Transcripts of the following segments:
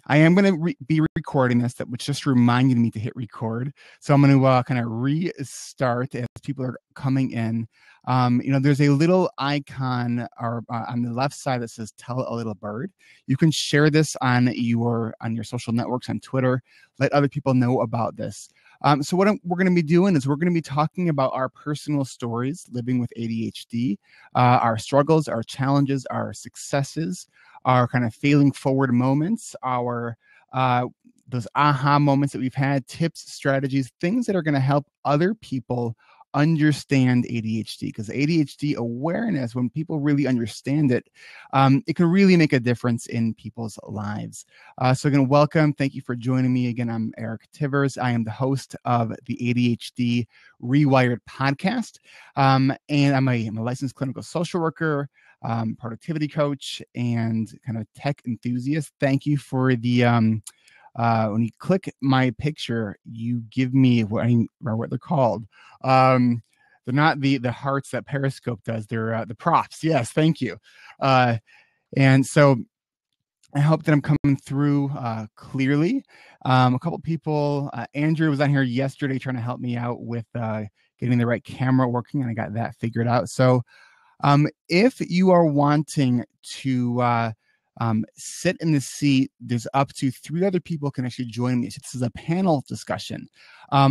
I am going to be recording this, which just reminded me to hit record. So I'm going to kind of restart as people are coming in. There's a little icon on the left side that says "Tell a Little Bird." You can share this on your social networks, on Twitter. Let other people know about this. So what we're going to be doing is we're going to be talking about our personal stories living with ADHD, our struggles, our challenges, our successes, our kind of failing forward moments, our those aha moments that we've had, tips, strategies, things that are going to help other people understand ADHD, because ADHD awareness, when people really understand it, it can really make a difference in people's lives. So again, welcome. Thank you for joining me. Again, I'm Eric Tivers. I am the host of the ADHD reWired podcast. And I'm a licensed clinical social worker, productivity coach, and kind of tech enthusiast. Thank you for the when you click my picture, you give me what they're called. They're not the hearts that Periscope does. They're the props. Yes, thank you. And so I hope that I'm coming through clearly. A couple people, Andrew was on here yesterday trying to help me out with getting the right camera working, and I got that figured out. So if you are wanting to sit in the seat, there's up to 3 other people can actually join me. So this is a panel discussion.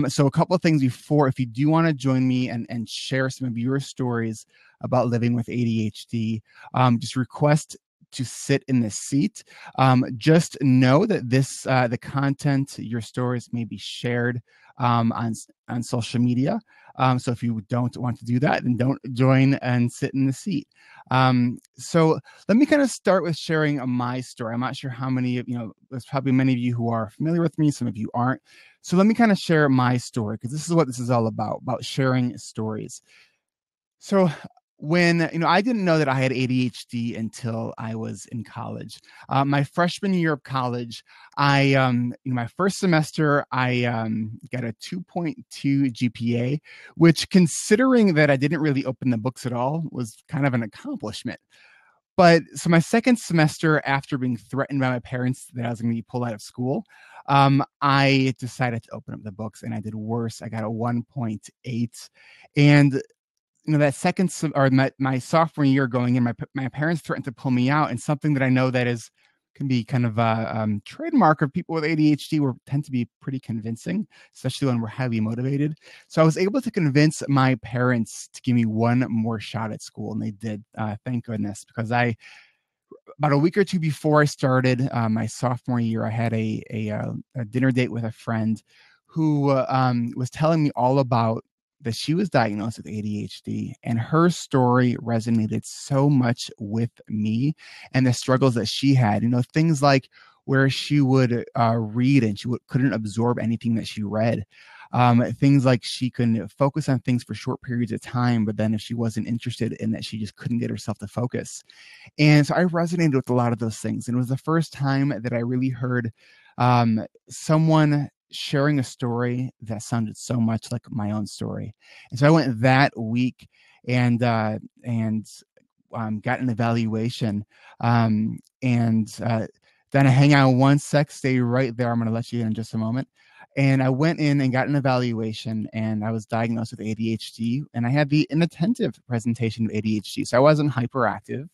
So a couple of things before, if you do want to join me and share some of your stories about living with ADHD, just request to sit in this seat. Just know that the content, your stories may be shared on social media. So if you don't want to do that, then don't join and sit in the seat. So let me kind of start with sharing my story. I'm not sure how many there's probably many of you who are familiar with me. Some of you aren't. So let me kind of share my story, because this is what this is all about sharing stories. So when, I didn't know that I had ADHD until I was in college. My freshman year of college, my first semester, I got a 2.2 GPA, which, considering that I didn't really open the books at all, was kind of an accomplishment. But so my second semester, after being threatened by my parents that I was going to be pulled out of school, I decided to open up the books, and I did worse. I got a 1.8. And that second or my sophomore year going in, my parents threatened to pull me out, and something that I know that can be kind of a trademark of people with ADHD, tend to be pretty convincing, especially when we're highly motivated. So I was able to convince my parents to give me one more shot at school, and they did, thank goodness, because about a week or two before I started my sophomore year, I had a dinner date with a friend who was telling me all about that she was diagnosed with ADHD, and her story resonated so much with me and the struggles that she had. Things like where she would read and she couldn't absorb anything that she read. Things like she can focus on things for short periods of time, but then if she wasn't interested in that, she just couldn't get herself to focus. And so I resonated with a lot of those things. And it was the first time that I really heard someone sharing a story that sounded so much like my own story. And so I went that week and got an evaluation. And then I hang out one sec, stay right there. I'm going to let you in just a moment. And I went in and got an evaluation, and I was diagnosed with ADHD, and I had the inattentive presentation of ADHD. So I wasn't hyperactive.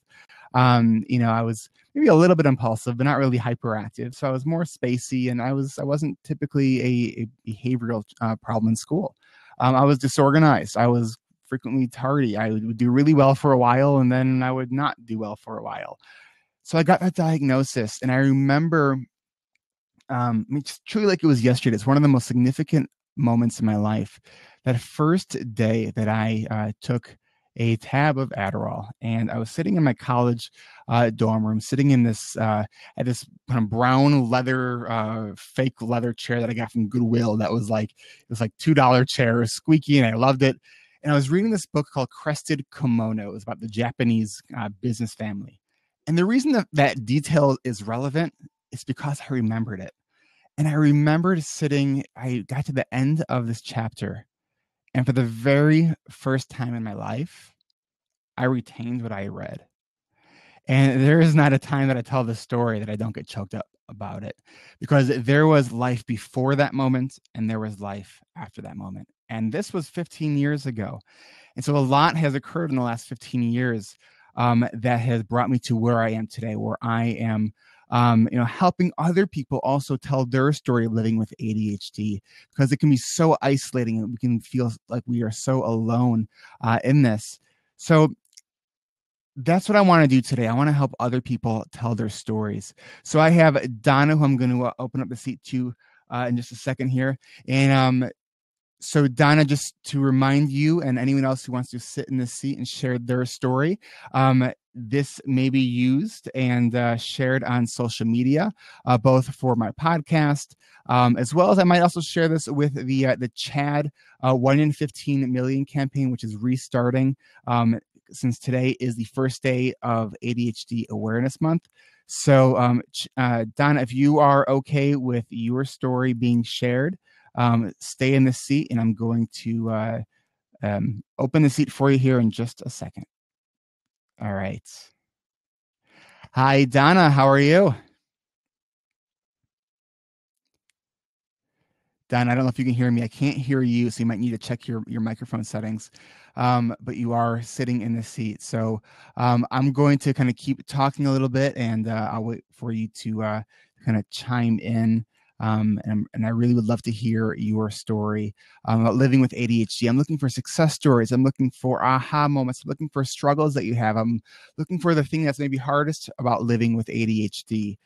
I was maybe a little bit impulsive, but not really hyperactive. So I was more spacey, and I wasn't typically a behavioral problem in school. I was disorganized. I was frequently tardy. I would do really well for a while, and then I would not do well for a while. So I got that diagnosis, and I remember, it's truly like it was yesterday. It's one of the most significant moments in my life. That first day that I took a tab of Adderall, and I was sitting in my college dorm room, sitting in this at this kind of brown leather, fake leather chair that I got from Goodwill. It was like $2 chair, it was squeaky, and I loved it. And I was reading this book called Crested Kimono. It was about the Japanese business family. And the reason that detail is relevant is because I remembered it. And I remembered I got to the end of this chapter, and for the very first time in my life, I retained what I read. And there is not a time that I tell this story that I don't get choked up about it, because there was life before that moment and there was life after that moment. And this was 15 years ago. And so a lot has occurred in the last 15 years that has brought me to where I am today, where I am helping other people also tell their story of living with ADHD, because it can be so isolating and we can feel like we are so alone in this. So that's what I want to do today. I want to help other people tell their stories. So I have Donna, who I'm going to open up the seat to in just a second here. And so Donna, just to remind you and anyone else who wants to sit in this seat and share their story, this may be used and shared on social media, both for my podcast, as well as I might also share this with the CHAD 1 in 15 million campaign, which is restarting since today is the first day of ADHD Awareness Month. So Donna, if you are okay with your story being shared, stay in the seat, and I'm going to open the seat for you here in just a second. All right. Hi, Donna. How are you? Donna, I don't know if you can hear me. I can't hear you, so you might need to check your microphone settings. But you are sitting in the seat. So I'm going to kind of keep talking a little bit, and I'll wait for you to kind of chime in. And I really would love to hear your story about living with ADHD. I'm looking for success stories. I'm looking for aha moments. I'm looking for struggles that you have. I'm looking for the thing that's maybe hardest about living with ADHD.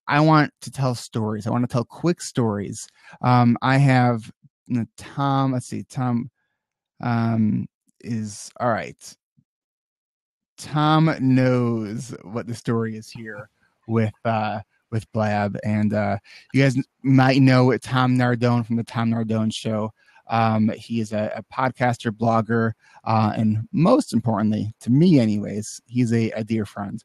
I want to tell stories. I want to tell quick stories. I have Tom. Let's see. Tom is all right. Tom knows what the story is here with Blab, and you guys might know Tom Nardone from the Tom Nardone Show. He is a podcaster, blogger, and most importantly, to me anyways, he's a dear friend.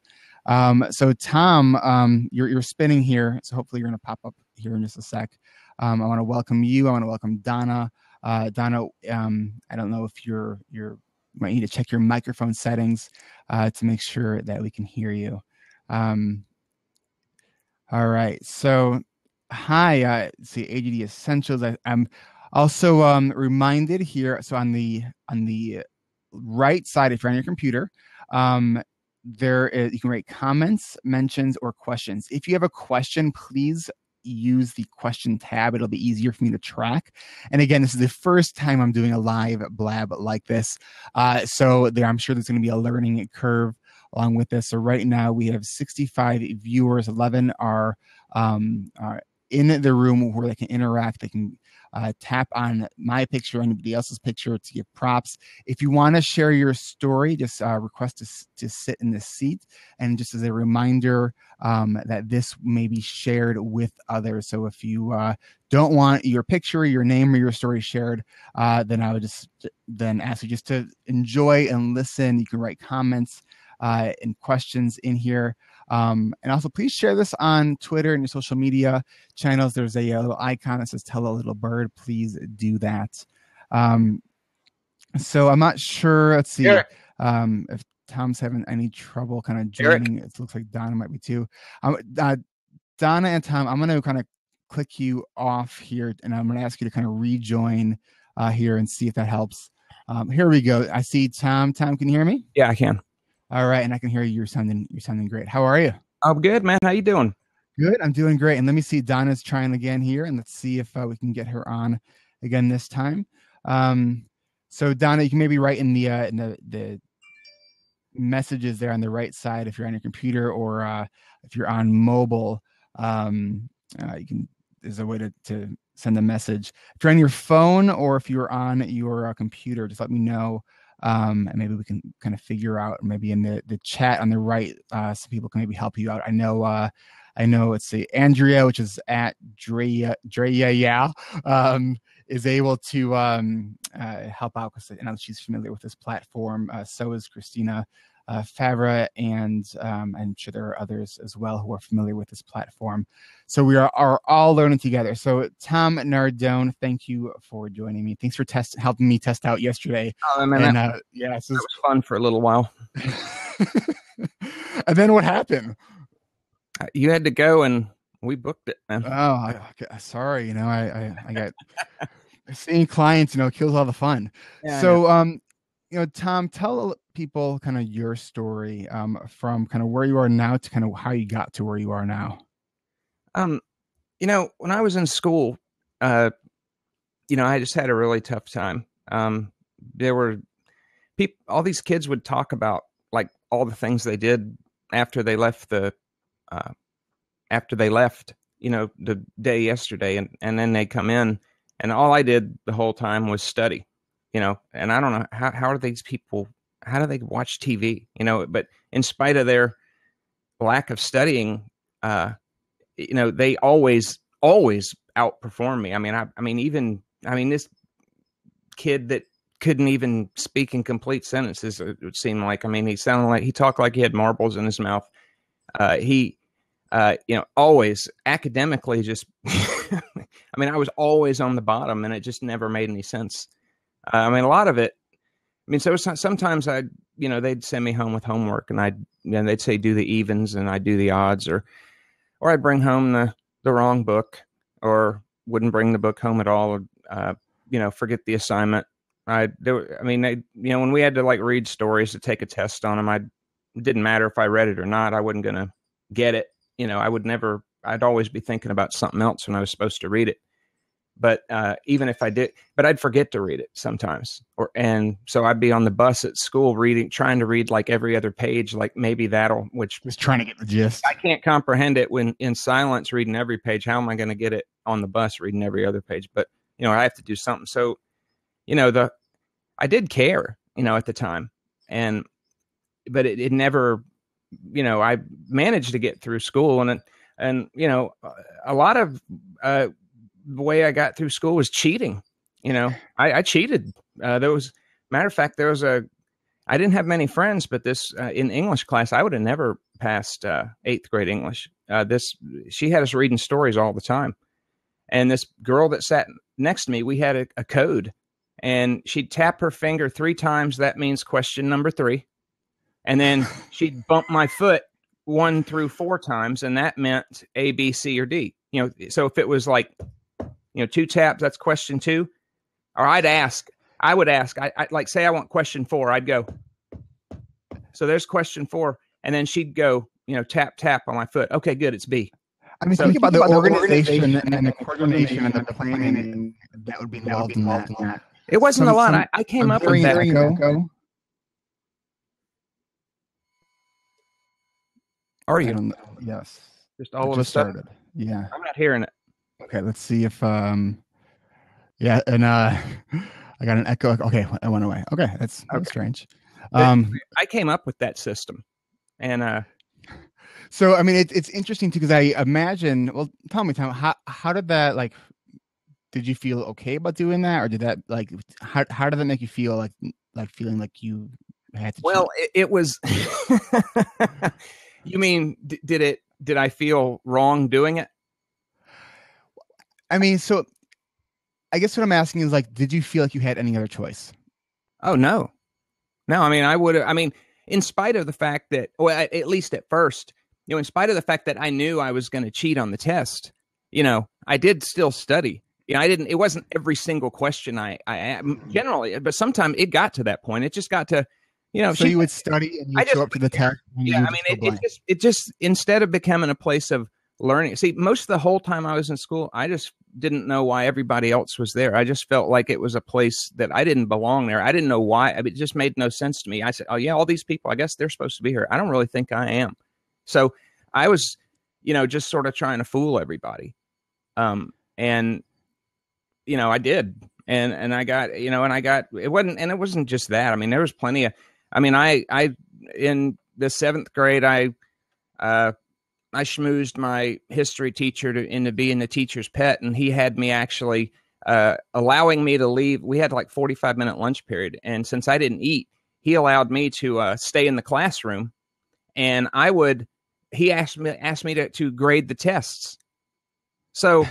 So Tom, you're spinning here, so hopefully you're going to pop up here in just a sec. I want to welcome you. I want to welcome Donna. Donna, I don't know if you might need to check your microphone settings to make sure that we can hear you. All right. So, hi. See, ADD Essentials. I'm also reminded here. So on the right side, if you're on your computer, there is, you can write comments, mentions, or questions. If you have a question, please use the question tab. It'll be easier for me to track. And again, this is the first time I'm doing a live blab like this. So I'm sure there's going to be a learning curve along with this. So right now we have 65 viewers. 11 are in the room where they can interact. They can tap on my picture or anybody else's picture to give props. If you want to share your story, just request to sit in this seat. And just as a reminder that this may be shared with others. So if you don't want your picture, your name, or your story shared, then I would just then ask you just to enjoy and listen. You can write comments and questions in here. And also please share this on Twitter and your social media channels. There's a little icon that says tell a little bird. Please do that. So I'm not sure. Let's see if Tom's having any trouble kind of joining. It looks like Donna might be too. Donna and Tom, I'm going to kind of click you off here, and I'm going to ask you to kind of rejoin here and see if that helps. Here we go. I see Tom. Tom, can you hear me? Yeah, I can. All right, and I can hear you. You're sounding great. How are you? I'm good, man. How you doing? Good. I'm doing great. And let me see. Donna's trying again here, and let's see if we can get her on again this time. So Donna, you can maybe write in the messages there on the right side if you're on your computer, or if you're on mobile. You can. There's a way to send a message. If you're on your phone or if you're on your computer, just let me know. And maybe we can kind of figure out maybe in the chat on the right, some people can maybe help you out. I know it's the Andrea, which is at Drea, is able to help out because I know she's familiar with this platform. So is Christina Favre, and I'm sure there are others as well who are familiar with this platform. So we are all learning together. So Tom Nardone, thank you for joining me. Thanks for helping me test out yesterday. Oh, man, and that was fun for a little while. And then what happened? You had to go, and we booked it, man. Oh, sorry. I got seeing clients, kills all the fun. Yeah, I know. So, Tom, tell people kind of your story, from kind of where you are now to kind of how you got to where you are now. Um, when I was in school, I just had a really tough time. There were people, all these kids would talk about like all the things they did after they left uh, the day yesterday, and then they come in, and all I did the whole time was study, and I don't know how are these people, how do they watch TV, but in spite of their lack of studying, they always outperform me. I mean, this kid that couldn't even speak in complete sentences, it would seem like. I mean, he talked like he had marbles in his mouth. He always academically just, I mean, I was always on the bottom, and it just never made any sense. A lot of it, so sometimes they'd send me home with homework, and they'd say, do the evens, and I'd do the odds, or I'd bring home the wrong book, or wouldn't bring the book home at all, or, forget the assignment. When we had to like read stories to take a test on them, it didn't matter if I read it or not. I wasn't going to get it. I'd always be thinking about something else when I was supposed to read it. But even if I did, but I'd forget to read it sometimes. And so I'd be on the bus at school trying to read like every other page, like maybe which Just trying to get the gist. I can't comprehend it when in silence reading every page. How am I going to get it on the bus reading every other page? But, I have to do something. So, I did care, at the time, but it never, I managed to get through school, and a lot of the way I got through school was cheating. I cheated. Matter of fact, I didn't have many friends, but in English class, I would have never passed 8th grade English. She had us reading stories all the time. And this girl that sat next to me, we had a code, and she'd tap her finger 3 times. That means question number 3. And then she'd bump my foot 1 through 4 times, and that meant A, B, C, or D. So if it was like, 2 taps, that's question 2. Or I would ask, I like, say I want question 4, I'd go. So there's question 4. And then she'd go, tap, tap on my foot. Okay, good. It's B. Think about the organization and the coordination and the planning that would be involved in that. It wasn't a lot. I came up with that. Echo. Are you? Yes. Just all of a sudden. Started. Yeah. I'm not hearing it. Okay, let's see if yeah, and I got an echo. Okay, it went away. Okay, that's strange. I came up with that system, and so it's interesting too, because I imagine. Well, tell me, Tom, how did that, like? Did you feel okay about doing that, or did that, like, how did that make you feel, like feeling like you had to? Well, it was. You mean, did I feel wrong doing it? So I guess what I'm asking is, like, did you feel like you had any other choice? Oh, no. I would have, in spite of the fact that, well, at least at first, in spite of the fact that I knew I was going to cheat on the test, I did still study. It wasn't every single question I generally, but sometimes it got to that point. It just got to, so you would study and you show up to the test. Yeah. It just, instead of becoming a place of learning, see, most of the whole time I was in school, I just didn't know why everybody else was there. I just felt like it was a place that I didn't belong there. I didn't know why. It just made no sense to me. I said, oh yeah, all these people, I guess they're supposed to be here. I don't really think I am. So I was, just sort of trying to fool everybody. And I did. And I got, it wasn't just that. There was plenty of, I in the 7th grade, I schmoozed my history teacher into being the teacher's pet, and he had me actually allowing me to leave. We had like 45-minute lunch period, and since I didn't eat, he allowed me to stay in the classroom, and he asked me to grade the tests. So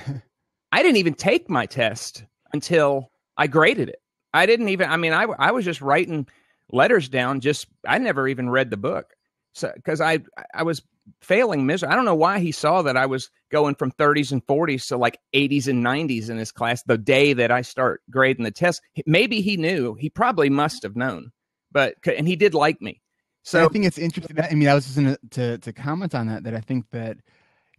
I didn't even take my test until I graded it. I didn't even, I was just writing letters down. I never even read the book. So, cause I was failing miserably. I don't know why he saw that I was going from 30s and 40s to like 80s and 90s in his class the day that I start grading the test. Maybe he knew. He probably must have known. And he did like me. So and I think it's interesting. I was just to comment on that. That I think that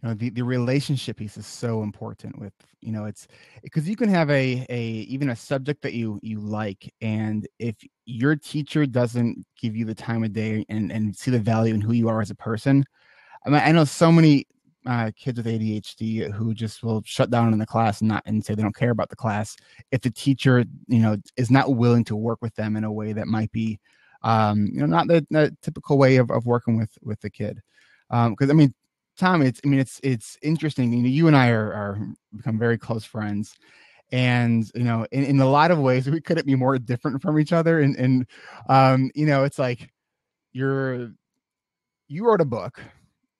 the relationship piece is so important with, it's because you can have even a subject that you like, and if your teacher doesn't give you the time of day and see the value in who you are as a person. I mean, I know so many kids with ADHD who just will shut down in the class and say they don't care about the class if the teacher, is not willing to work with them in a way that might be, not the typical way of working with the kid. Because I mean, Tom, it's interesting. You and I are become very close friends, and in a lot of ways we couldn't be more different from each other. And it's like you wrote a book,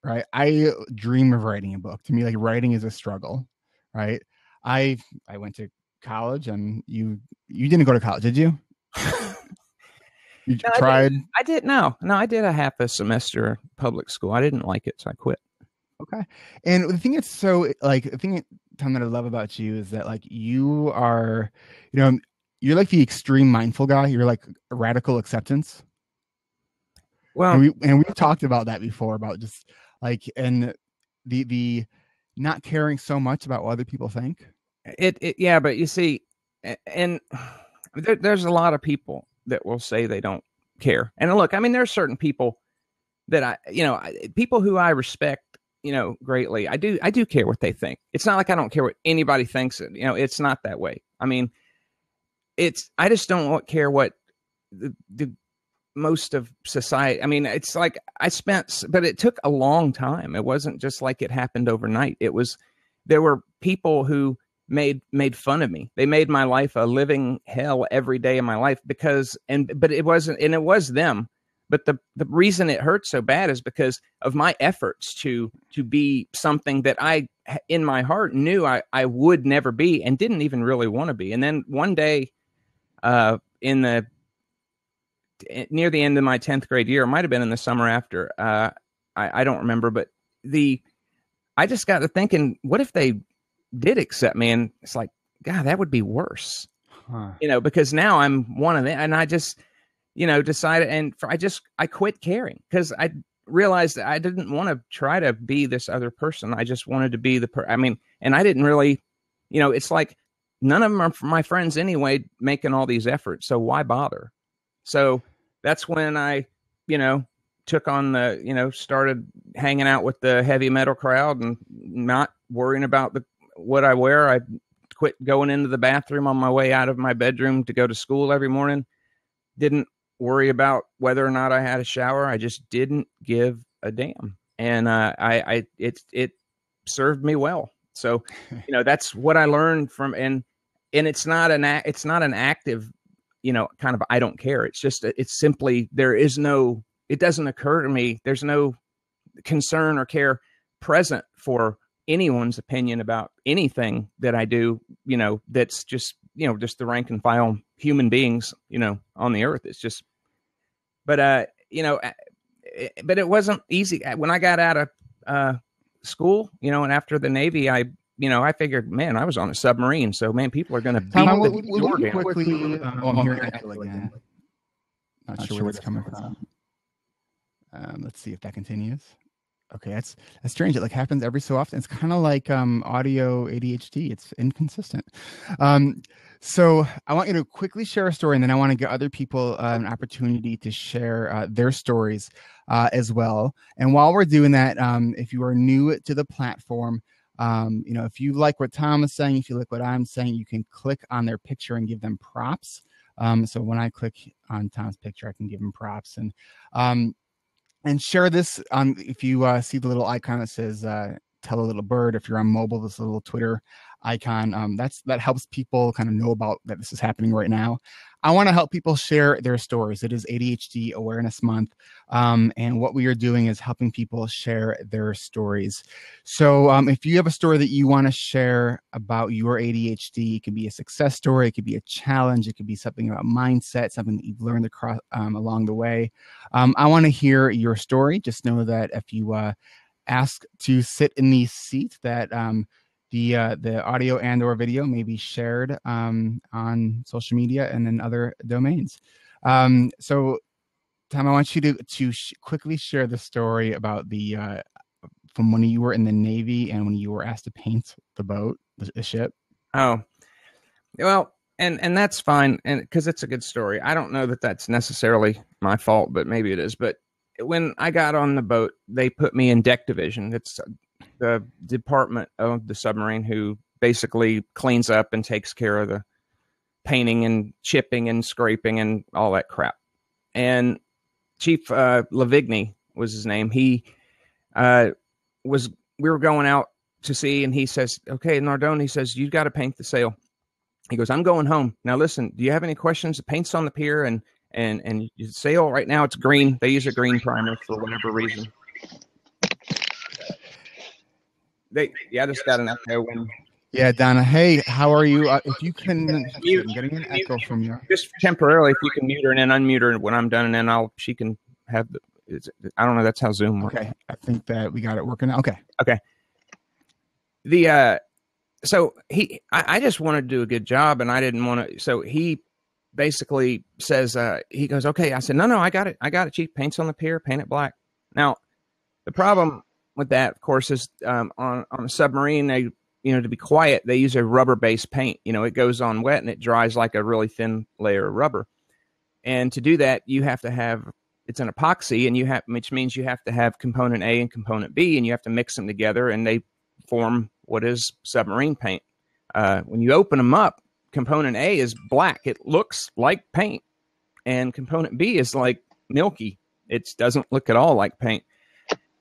right? I dream of writing a book. To me, like, writing is a struggle, right? I went to college, and you didn't go to college, did you? You no, tried? I did. No, I did a half a semester public school. I didn't like it, so I quit. Okay. And the thing Tom, that I love about you is that, like, you are, you're like the extreme mindful guy. You're like radical acceptance. Well, and we've talked about that before, about just like, and the not caring so much about what other people think. Yeah, but you see, and there's a lot of people that will say they don't care. And look, I mean, there are certain people that people who I respect, greatly. I do care what they think. It's not like I don't care what anybody thinks. It's not that way. I mean, I just don't care what the most of society. I mean, it's like but it took a long time. It wasn't just like it happened overnight. There were people who made fun of me. They made my life a living hell every day of my life but it wasn't, and it was them. But the reason it hurt so bad is because of my efforts to be something that I, in my heart, knew I would never be and didn't even really want to be. And then one day, near the end of my 10th grade year, it might have been in the summer after, I don't remember, but I just got to thinking, what if they did accept me? And it's like, God, that would be worse, because now I'm one of them. And I just, decided, and I quit caring, because I realized that I didn't want to try to be this other person. I just wanted to be and I didn't really, it's like none of them are my friends anyway, making all these efforts. So why bother? So that's when I, took on started hanging out with the heavy metal crowd and not worrying about what I wear. I quit going into the bathroom on my way out of my bedroom to go to school every morning. Didn't worry about whether or not I had a shower. I just didn't give a damn. And it served me well. So, that's what I learned from, and it's not an active, kind of, I don't care. It's just, it's simply, it doesn't occur to me. There's no concern or care present for anyone's opinion about anything that I do, that's just, just the rank and file human beings, on the earth. It's just, but it wasn't easy. When I got out of school, and after the Navy, I figured, man, I was on a submarine. So, man, people are going to beat the door down. Quickly, I'm hearing echo again. Not sure where that's coming from. Let's see if that continues. Okay, that's strange. It like happens every so often. It's kind of like audio ADHD. It's inconsistent. So I want you to quickly share a story, and then I want to give other people an opportunity to share their stories as well. And while we're doing that, if you are new to the platform, if you like what Tom is saying, if you like what I'm saying, you can click on their picture and give them props. So when I click on Tom's picture, I can give him props, and share this if you see the little icon that says tell a little bird. If you're on mobile, this little Twitter icon. That helps people kind of know about that this is happening right now. I want to help people share their stories. It is ADHD Awareness Month, and what we are doing is helping people share their stories. So if you have a story that you want to share about your ADHD, it could be a success story, it could be a challenge, it could be something about mindset, something that you've learned across along the way. I want to hear your story. Just know that if you ask to sit in the seat, that the audio and or video may be shared on social media and in other domains. So Tom, I want you to quickly share the story about the from when you were in the Navy and when you were asked to paint the boat, the ship. Oh, well, and that's fine, and because it's a good story. I don't know that that's necessarily my fault, but maybe it is. But when I got on the boat, they put me in deck division. It's the department of the submarine who basically cleans up and takes care of the painting and chipping and scraping and all that crap. And Chief Lavigny was his name. He we were going out to sea, and he says, "Okay, Nardone," he says, "you got to paint the sail." He goes, "I'm going home. Now listen, do you have any questions? The paint's on the pier, and your sail right now, it's green. They use a green primer for whatever reason." I just got an echo when. Yeah, Donna. Hey, how are you? If you can, I'm getting an echo from you. Just temporarily, if you can mute her and then unmute her when I'm done, and then she can have the. I don't know. That's how Zoom works. Okay, I think that we got it working out. Okay. So I just wanted to do a good job, and I didn't want to. So he basically says, he goes, "Okay." I said, No, I got it, Chief. Paint's on the pier. Paint it black. Now, the problem with that, of course, is on a submarine, they, to be quiet, they use a rubber-based paint. It goes on wet and it dries like a really thin layer of rubber. And to do that, you have to have, it's an epoxy, and which means you have to have component A and component B, and you have to mix them together, and they form what is submarine paint. When you open them up, component A is black. It looks like paint. And component B is like milky. It doesn't look at all like paint.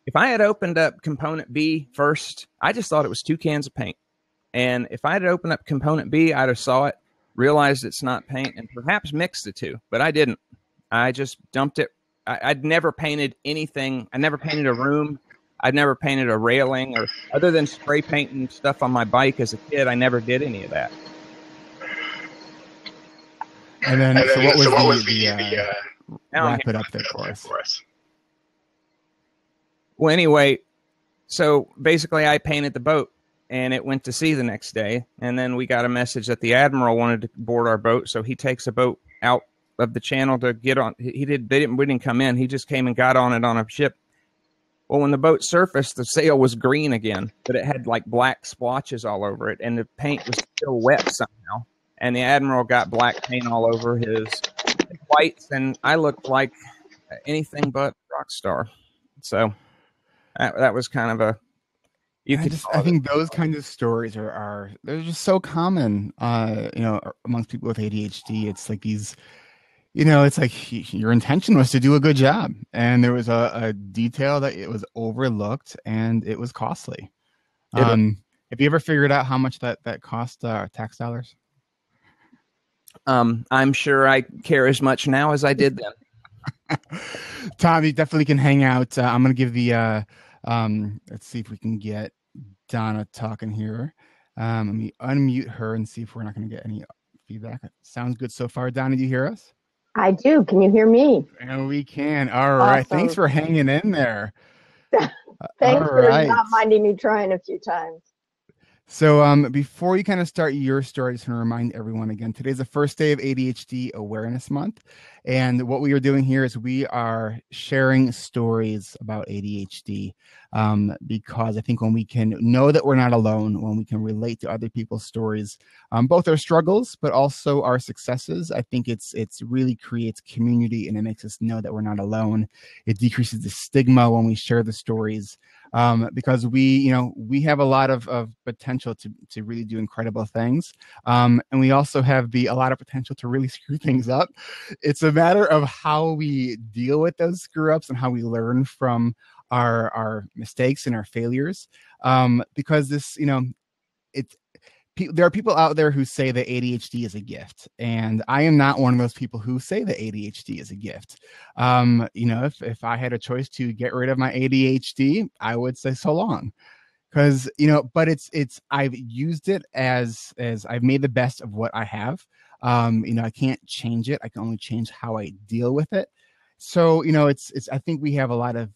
If I had opened up component B first, I just thought it was 2 cans of paint. And if I had opened up component B, I'd have saw it, realized it's not paint, and perhaps mixed the two. But I didn't. I just dumped it. I'd never painted anything. I never painted a room. I'd never painted a railing, or other than spray painting stuff on my bike as a kid. I never did any of that. And then, so what was the wrap it up there for us? Well, anyway, so basically I painted the boat, and it went to sea the next day. And then we got a message that the admiral wanted to board our boat, so he takes a boat out of the channel to get on. We didn't come in. He just came and got on it on a ship. Well, when the boat surfaced, the sail was green again, but it had like black splotches all over it, and the paint was still wet somehow. And the admiral got black paint all over his whites, and I looked like anything but rock star. So that was kind of a. I think those kinds of stories are they're just so common. Amongst people with ADHD, it's like these. It's like your intention was to do a good job, and there was a detail that it was overlooked, and it was costly. Have you ever figured out how much that cost tax dollars? I'm sure I care as much now as I did then. Tom, you definitely can hang out. I'm going to give the, let's see if we can get Donna talking here. Let me unmute her and see if we're not going to get any feedback. Sounds good so far. Donna, do you hear us? I do. Can you hear me? And we can. All right. Awesome. Thanks for hanging in there. Thanks for not minding me trying a few times. So before you kind of start your story, I just want to remind everyone again, today's the first day of ADHD Awareness Month. And what we are doing here is we are sharing stories about ADHD because I think when we can know that we're not alone, when we can relate to other people's stories, both our struggles, but also our successes, I think it's really creates community, and it makes us know that we're not alone. It decreases the stigma when we share the stories. Because we have a lot of potential to really do incredible things. And we also have a lot of potential to really screw things up. It's a matter of how we deal with those screw ups and how we learn from our mistakes and our failures. Because this, there are people out there who say that ADHD is a gift, and I am not one of those people who say that ADHD is a gift. If I had a choice to get rid of my ADHD, I would say so long. Because but it's I've used it as I've made the best of what I have. I can't change it. I can only change how I deal with it. So it's I think we have a lot of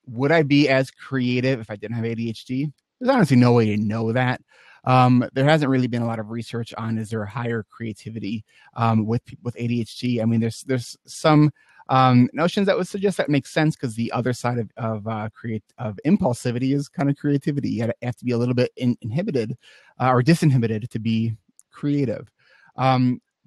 would I be as creative if I didn't have ADHD? There's honestly no way to know that. There hasn't really been a lot of research on is there a higher creativity with ADHD. I mean, there's some notions that would suggest that makes sense because the other side of impulsivity is kind of creativity. You have to be a little bit inhibited or disinhibited to be creative.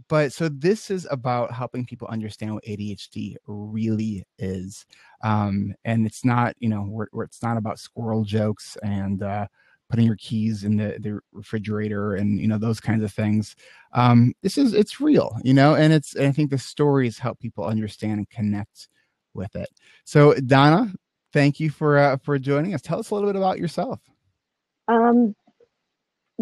But so this is about helping people understand what ADHD really is, and it's not where it's not about squirrel jokes and putting your keys in the refrigerator and those kinds of things. It's real, and I think the stories help people understand and connect with it. So Donna, thank you for joining us. Tell us a little bit about yourself.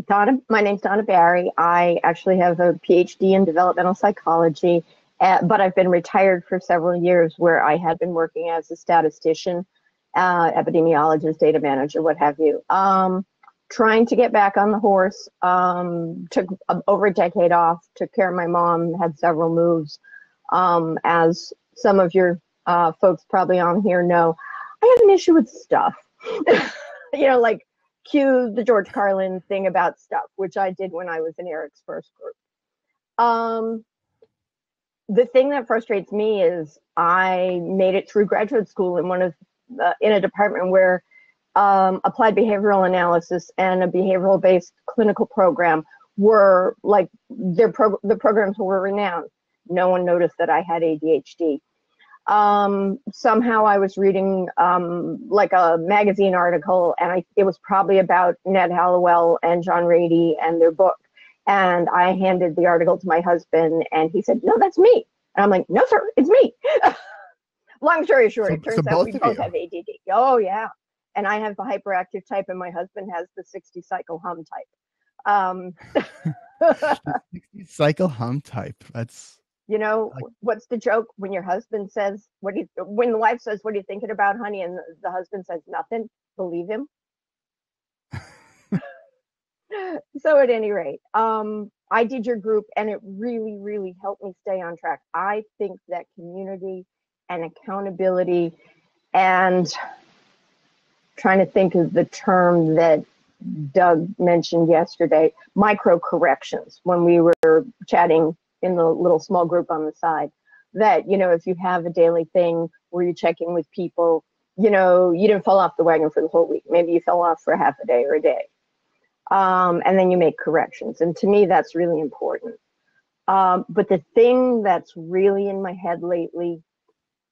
Donna, my name's Donna Barry. I actually have a PhD in developmental psychology, but I've been retired for several years where I had been working as a statistician, epidemiologist, data manager, what have you. Trying to get back on the horse, took over a decade off, took care of my mom, had several moves. As some of your folks probably on here know, I have an issue with stuff. Like cue the George Carlin thing about stuff, which I did when I was in Eric's first group. The thing that frustrates me is I made it through graduate school in a department where applied behavioral analysis and a behavioral-based clinical program were like the programs were renowned. No one noticed that I had ADHD. Somehow I was reading like a magazine article, and it was probably about Ned Hallowell and John Rady and their book. And I handed the article to my husband, and he said, "No, that's me." And I'm like, "No, sir, it's me." Long story short, it turns out we both have ADD. Oh, yeah. And I have the hyperactive type, and my husband has the 60-cycle hum type. 60-cycle hum type. That's... what's the joke when your husband says, when the wife says, "What are you thinking about, honey?" And the husband says, "Nothing." Believe him. So at any rate, I did your group, and it really, really helped me stay on track. I think that community and accountability and trying to think of the term that Doug mentioned yesterday, micro corrections, when we were chatting in the little small group on the side, that, if you have a daily thing where you check in with people, you didn't fall off the wagon for the whole week. Maybe you fell off for half a day or a day. And then you make corrections. And to me, that's really important. But the thing that's really in my head lately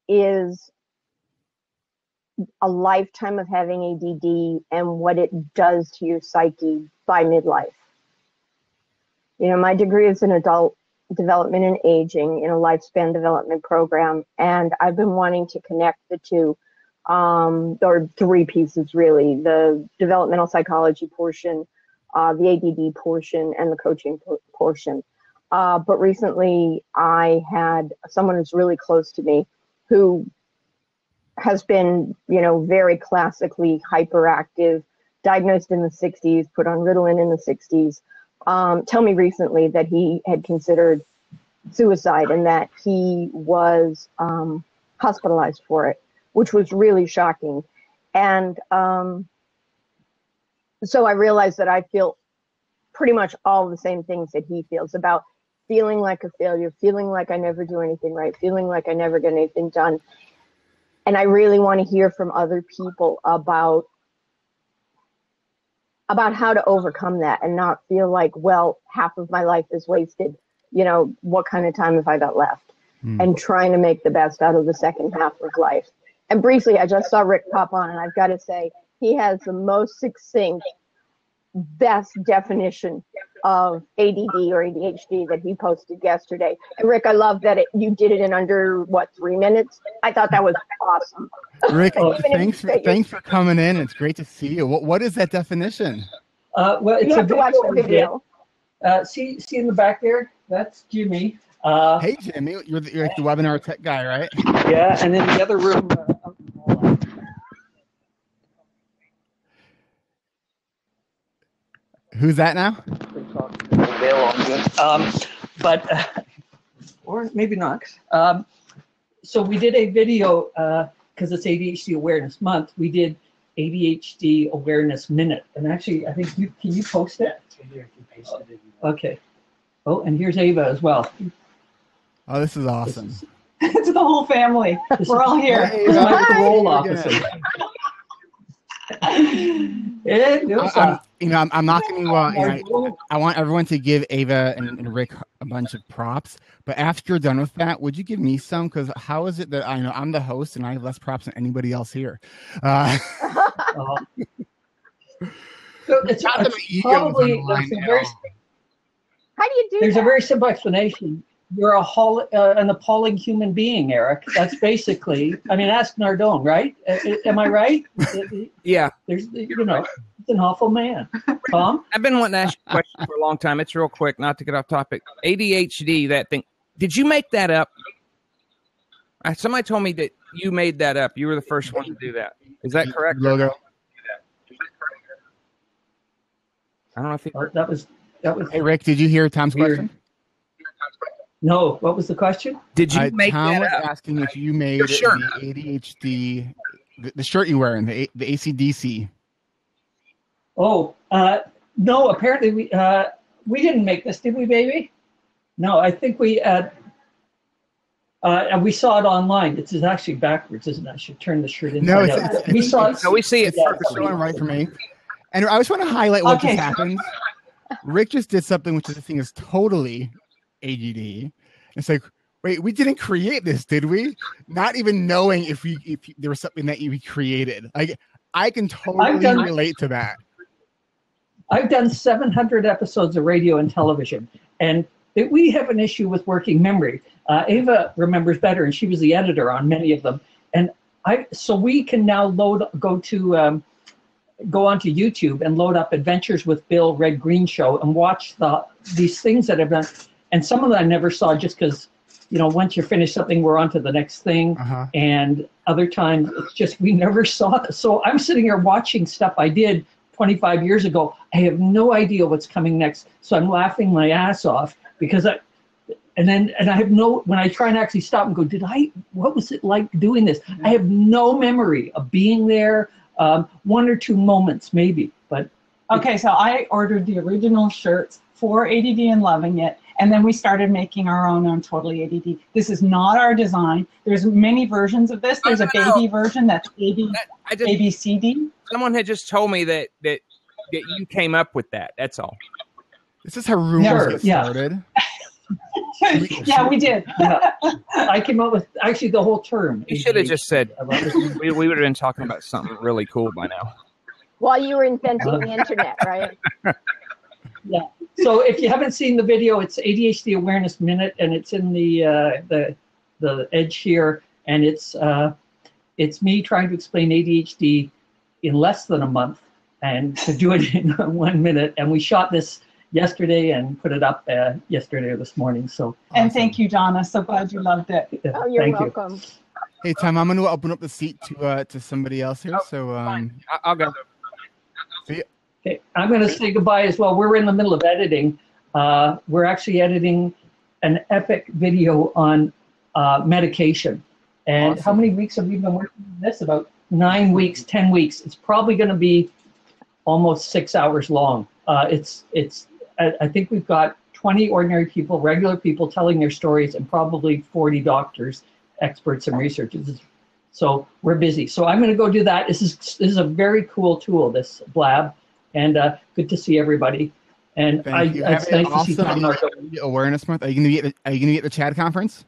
is a lifetime of having ADD and what it does to your psyche by midlife. My degree is in adult development and aging in a lifespan development program, and I've been wanting to connect the two, or three pieces really: the developmental psychology portion, the ADD portion, and the coaching portion. But recently I had someone who's really close to me who has been, very classically hyperactive, diagnosed in the 60s, put on Ritalin in the 60s, tell me recently that he had considered suicide and that he was hospitalized for it, which was really shocking. And so I realized that I feel pretty much all the same things that he feels about feeling like a failure, feeling like I never do anything right, feeling like I never get anything done. And I really want to hear from other people about how to overcome that and not feel like, well, half of my life is wasted. What kind of time have I got left? And trying to make the best out of the second half of life. And briefly, I just saw Rick pop on, and I've got to say, he has the most succinct, best definition of ADD or ADHD that he posted yesterday. And Rick, I love that you did it in under 3 minutes. I thought that was awesome. Rick, thanks for coming in. It's great to see you. What is that definition? Well, you have to watch the video. See in the back there? That's Jimmy. Hey, Jimmy, you're like the webinar tech guy, right? Yeah, and in the other room. Who's that now? Or maybe not. So we did a video, because it's ADHD Awareness Month, we did ADHD Awareness Minute. And actually, I think can you post it? Okay. Oh, and here's Ava as well. Oh, this is awesome. It's the whole family. We're all here. Hey, This is my Ava. parole Hey, officer. I'm not going to. I want everyone to give Ava and Rick a bunch of props. But after you're done with that, would you give me some? Because how is it that I know I'm the host and I have less props than anybody else here? So it's probably How do you do there's that? a very simple explanation. You're an appalling human being, Eric. That's basically. I mean, ask Nardone, right? Am I right? Yeah. There's, it's an awful man. Tom? I've been wanting to ask you a question for a long time. It's real quick, not to get off topic. ADHD, that thing. Did you make that up? Somebody told me that you made that up. You were the first one to do that. Is that correct? Logo. I don't know if That was. Hey, Rick, did you hear Tom's Weird. question? No. What was the question? Did you make Tom that was up? asking if you made Your shirt. the ADHD, the shirt you're wearing, the ACDC. Oh, no. Apparently, we didn't make this, did we, baby? No, I think we and we saw it online. It's actually backwards, isn't it? I should turn the shirt inside No, out. We saw it. No, we see it It's perfectly. showing right for me. And I just want to highlight what Okay. just happened. Rick just did something which I think is totally ADD. It's like, wait, we didn't create this, did we? Not even knowing if there was something that you created. Like, I can totally relate to that. I've done 700 episodes of radio and television, and we have an issue with working memory. Ava remembers better, and she was the editor on many of them. And so we can now go onto YouTube and load up Adventures with Bill, Red Green Show, and watch these things that I've done. And some of them I never saw just because, once you finish something, we're on to the next thing. Uh-huh. And other times it's just we never saw it. So I'm sitting here watching stuff I did 25 years ago. I have no idea what's coming next. So I'm laughing my ass off because I have when I try and actually stop and go, what was it like doing this? I have no memory of being there. One or two moments maybe, but. Okay, so I ordered the original shirts for ADD and Loving It, and then we started making our own on Totally ADD. This is not our design. There's many versions of this. There's a baby version that's ABCD. Someone had just told me that you came up with that. That's all. This is how rumors get started. Yeah, we did. I came up with actually the whole term. You should have just said, we would have been talking about something really cool by now. While you were inventing the internet, right? Yeah. So if you haven't seen the video, it's ADHD Awareness Minute, and it's in the edge here, and it's me trying to explain ADHD in less than a month, and to do it in 1 minute. And we shot this yesterday and put it up yesterday or this morning. So and thank you, Donna. So glad you loved it. Oh, you're Thank welcome. Hey, Tom, I'm going to open up the seat to somebody else here. So I'll go. See you. Okay, I'm going to say goodbye as well. We're in the middle of editing. We're actually editing an epic video on medication. And Awesome. How many weeks have we been working on this? About 9 weeks, 10 weeks. It's probably going to be almost 6 hours long. I think we've got 20 ordinary people, regular people telling their stories, and probably 40 doctors, experts, and researchers. So we're busy. So I'm going to go do that. This is a very cool tool, this BLAB, and good to see everybody. And it's nice to see Tom Nardone. Awareness Month. Are you going to be at the CHAD conference?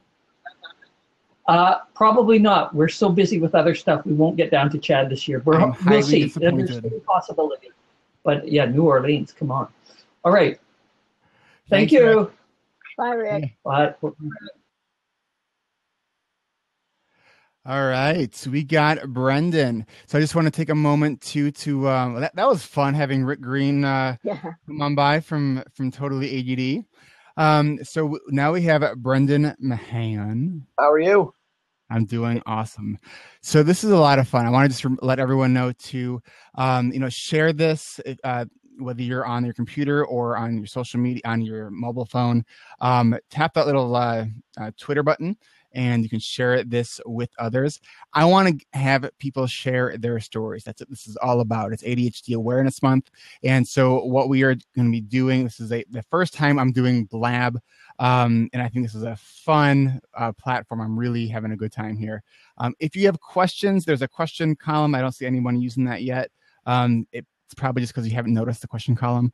Probably not. We're so busy with other stuff, we won't get down to CHAD this year. We'll see. There's a possibility. But yeah, New Orleans, come on. All right. Thank you. Rick. Bye, Rick. Bye. All right, we got Brendan. So I just want to take a moment that was fun having Rick Green Yeah. come on by from Totally ADD. So now we have Brendan Mahan. How are you? I'm doing awesome. So this is a lot of fun. I want to just let everyone know to, share this, whether you're on your computer or on your social media, on your mobile phone. Tap that little Twitter button, and you can share this with others. I want to have people share their stories. That's what this is all about. It's ADHD Awareness Month. And so what we are going to be doing, this is the first time I'm doing Blab. And I think this is a fun platform. I'm really having a good time here. If you have questions, there's a question column. I don't see anyone using that yet. It's probably just because you haven't noticed the question column.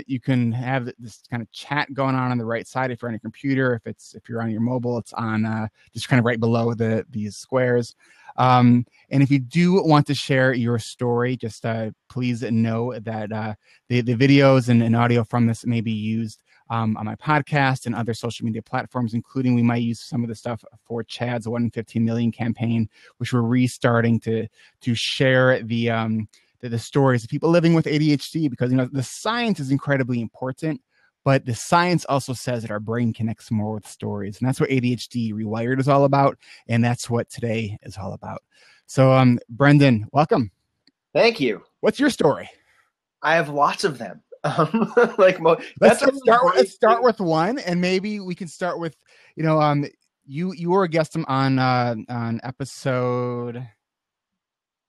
You can have this kind of chat going on the right side if you're on your computer. If you're on your mobile, it's on just kind of right below these squares. And if you do want to share your story, just please know that the videos and audio from this may be used on my podcast and other social media platforms, including we might use some of the stuff for Chad's 1 in 15 million campaign, which we're restarting to share the stories of people living with ADHD, because the science is incredibly important, but the science also says that our brain connects more with stories, and that's what ADHD rewired is all about, and that's what today is all about. So, Brendan, welcome. Thank you. What's your story? I have lots of them. Let's start with one, and maybe we can start with you were a guest on episode.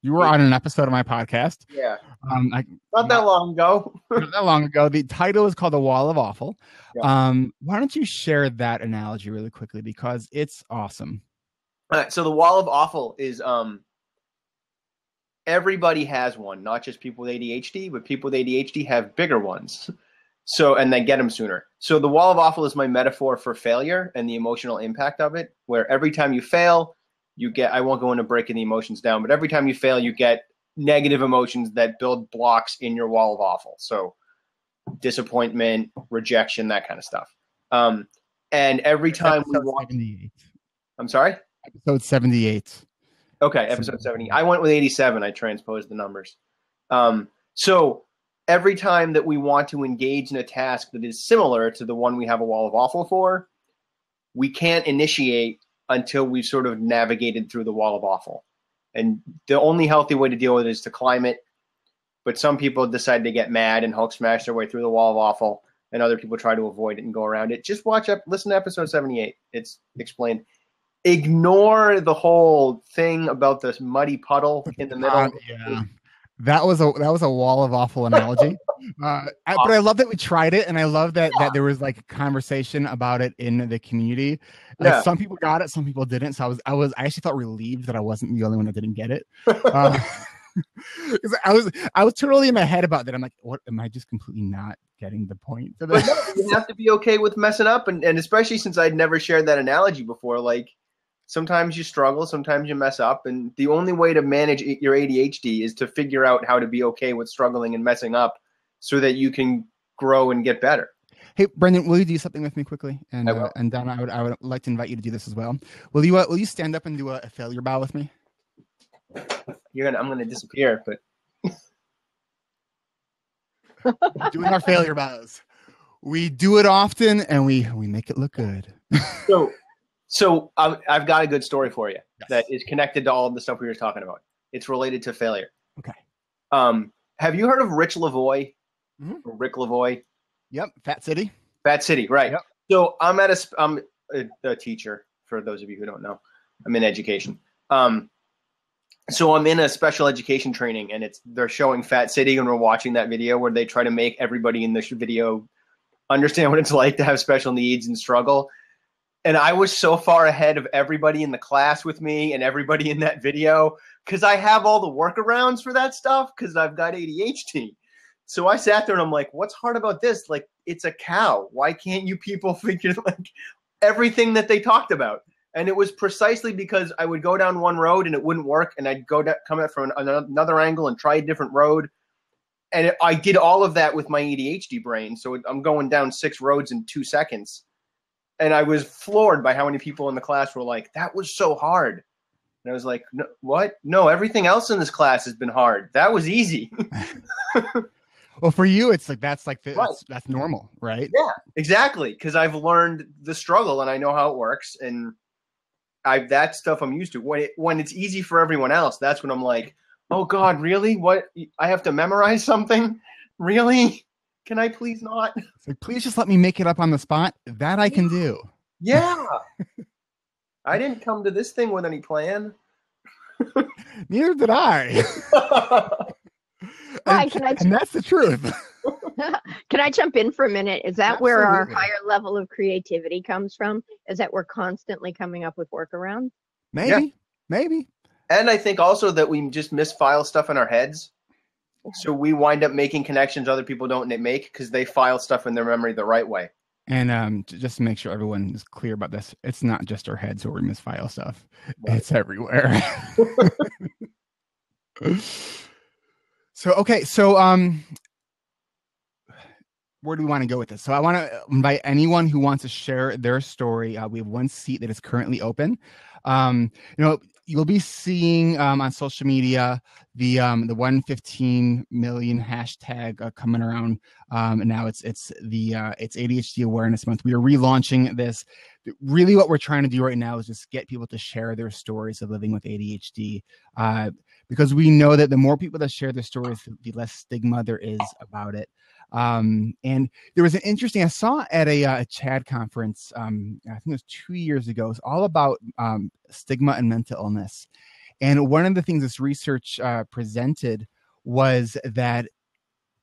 You were on an episode of my podcast. Yeah. Not that long ago. Not that long ago. The title is called The Wall of Awful. Yeah. Why don't you share that analogy really quickly, because it's awesome. All right, so the Wall of Awful is everybody has one, not just people with ADHD, but people with ADHD have bigger ones. So, and they get them sooner. So the Wall of Awful is my metaphor for failure and the emotional impact of it, where every time you fail, you get, I won't go into breaking the emotions down, but every time you fail, you get negative emotions that build blocks in your Wall of Awful. So disappointment, rejection, that kind of stuff. And every time we walk, 78. I'm sorry? Episode 78. Okay, episode 70. I went with 87. I transposed the numbers. So every time that we want to engage in a task that is similar to the one we have a Wall of Awful for, we can't initiate until we've sort of navigated through the Wall of Awful. And the only healthy way to deal with it is to climb it. But some people decide to get mad and Hulk smash their way through the Wall of Awful, and other people try to avoid it and go around it. Just listen to episode 78. It's explained. Ignore the whole thing about this muddy puddle in the middle. Yeah. That was a Wall of Awful analogy. But I love that we tried it, and I love that there was like a conversation about it in the community. Some people got it, some people didn't. So I actually felt relieved that I wasn't the only one that didn't get it. I was totally in my head about that. I'm like, what am I just completely not getting the point for this? But no, you have to be okay with messing up, and especially since I'd never shared that analogy before, like sometimes you struggle, sometimes you mess up, and the only way to manage your ADHD is to figure out how to be okay with struggling and messing up so that you can grow and get better. Hey, Brendan, will you do something with me quickly? And I will. And Donna, I would like to invite you to do this as well. Will you stand up and do a failure bow with me? I'm gonna disappear, but doing our failure bows. We do it often, and we make it look good. So I've got a good story for you. Yes. That is connected to all of the stuff we were talking about. It's related to failure. Okay. Have you heard of Rich Lavoie? Mm-hmm. Or Rick Lavoie? Yep. Fat City. Fat City, right. Yep. So I'm a teacher, for those of you who don't know. I'm in education. So I'm in a special education training, and they're showing Fat City, and we're watching that video where they try to make everybody in the video understand what it's like to have special needs and struggle. And I was so far ahead of everybody in the class with me and everybody in that video because I have all the workarounds for that stuff because I've got ADHD. So I sat there and I'm like, what's hard about this? Like, it's a cow. Why can't you people figure like everything that they talked about? And it was precisely because I would go down one road and it wouldn't work. And I'd come out from another angle and try a different road. And I did all of that with my ADHD brain. So I'm going down 6 roads in 2 seconds. And I was floored by how many people in the class were like, that was so hard. And I was like, no, what? No, everything else in this class has been hard. That was easy. Well, for you, it's like that's like Right. that's normal, right? Yeah, exactly. Because I've learned the struggle and I know how it works, and that stuff I'm used to. When it's easy for everyone else, that's when I'm like, oh God, really? What? I have to memorize something? Really? Can I please not? It's like, please just let me make it up on the spot. That I can do. Yeah. I didn't come to this thing with any plan. Neither did I. Hi, can I And that's the truth. can I jump in for a minute? Is that where our Absolutely. higher level of creativity comes from? Is that we're constantly coming up with workarounds? Maybe. And I think also that we just misfile stuff in our heads. So we wind up making connections other people don't make because they file stuff in their memory the right way. And just to make sure everyone is clear about this, it's not just our heads where we misfile stuff. Right. It's everywhere. So where do we want to go with this? So I want to invite anyone who wants to share their story. We have one seat that is currently open. You'll be seeing on social media the 115 million hashtag coming around, and now it's ADHD Awareness Month. We are relaunching this. Really, what we're trying to do right now is just get people to share their stories of living with ADHD, because we know that the more people that share their stories, the less stigma there is about it. And there was an interesting, I saw at a CHAD conference, I think it was 2 years ago. It's all about stigma and mental illness. And one of the things this research presented was that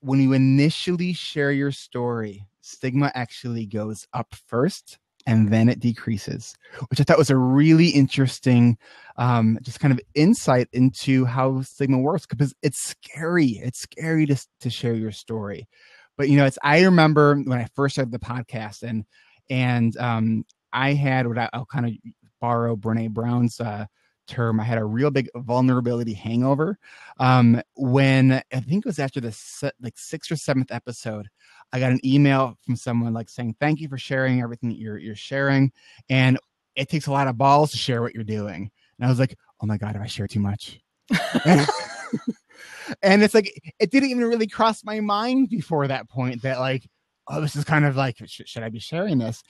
when you initially share your story, stigma actually goes up first and then it decreases, which I thought was a really interesting just kind of insight into how stigma works, because it's scary. It's scary to share your story. But, I remember when I first started the podcast and I had what I'll kind of borrow Brene Brown's term. I had a real big vulnerability hangover. When I think it was after the sixth or seventh episode, I got an email from someone saying, thank you for sharing everything that you're sharing. And it takes a lot of balls to share what you're doing. And I was like, oh my God, have I shared too much? And it's like, it didn't even really cross my mind before that point that oh, this is kind of should I be sharing this?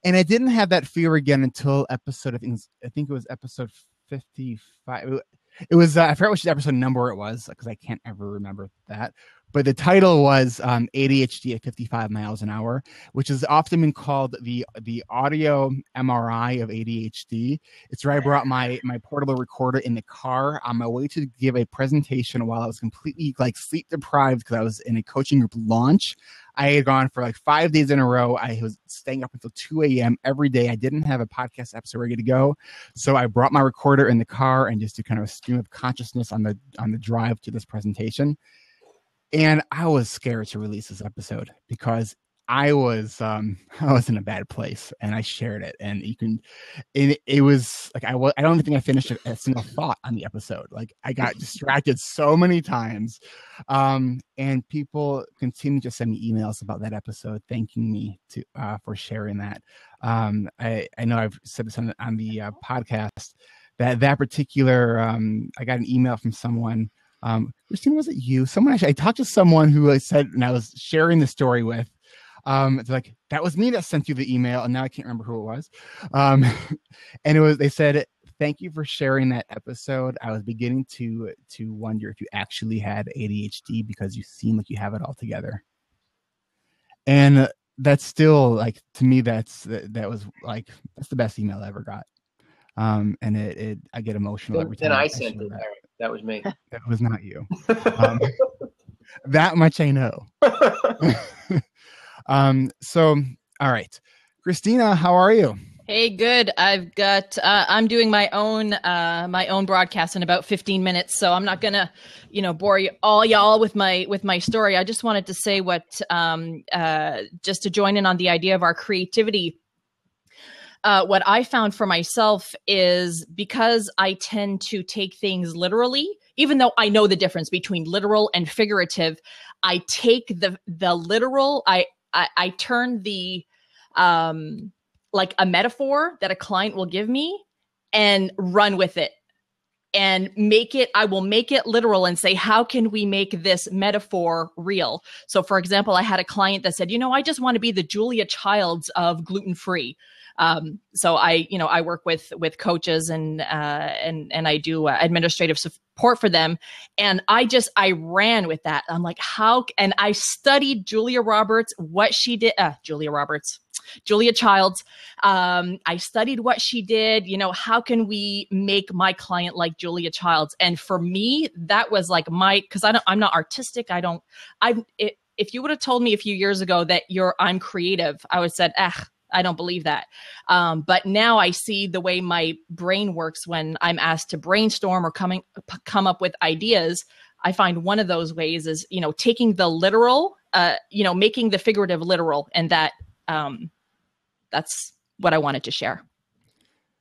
And I didn't have that fear again until episode, I think it was episode 55. It was, I forgot which episode number it was because I can't ever remember that. But the title was ADHD at 55 miles an hour, which has often been called the audio MRI of ADHD. It's where I brought my portable recorder in the car on my way to give a presentation while I was completely sleep deprived because I was in a coaching group launch. I had gone for 5 days in a row. I was staying up until 2 a.m. every day. I didn't have a podcast episode ready to go. So I brought my recorder in the car and just did kind of a stream of consciousness on the drive to this presentation. And I was scared to release this episode because I was in a bad place, and I shared it, and it was I don't think I finished a single thought on the episode. I got distracted so many times, and people continue to send me emails about that episode, thanking me for sharing that. I know I've said this on the podcast that particular I got an email from someone. Christina, was it you? Someone I talked to someone who I said, and I was sharing the story with. It's that was me that sent you the email, and now I can't remember who it was. And they said, thank you for sharing that episode. I was beginning to wonder if you actually had ADHD because you seem like you have it all together. And that's still to me, that was that's the best email I ever got. And I get emotional every time. Then I sent it. Eric. That was me. That was not you. That much I know. So, all right, Christina, how are you? Hey, good. I've got, I'm doing my own broadcast in about 15 minutes. So I'm not gonna, bore y'all with my story. I just wanted to say just to join in on the idea of our creativity. What I found for myself is because I tend to take things literally, even though I know the difference between literal and figurative, I take the literal, I turn the, a metaphor that a client will give me and run with it. and I will make it literal and say, how can we make this metaphor real? So for example, I had a client that said, I just want to be the Julia Childs of gluten-free. So I work with coaches and I do administrative support for them. And I ran with that. I'm like, and I studied Julia Childs. I studied what she did. How can we make my client like Julia Childs? And for me, that was like because I'm not artistic. If you would have told me a few years ago that I'm creative, I would have said, I don't believe that. But now I see the way my brain works when I'm asked to brainstorm or come up with ideas. I find one of those ways is, taking the literal, making the figurative literal. And that's what I wanted to share.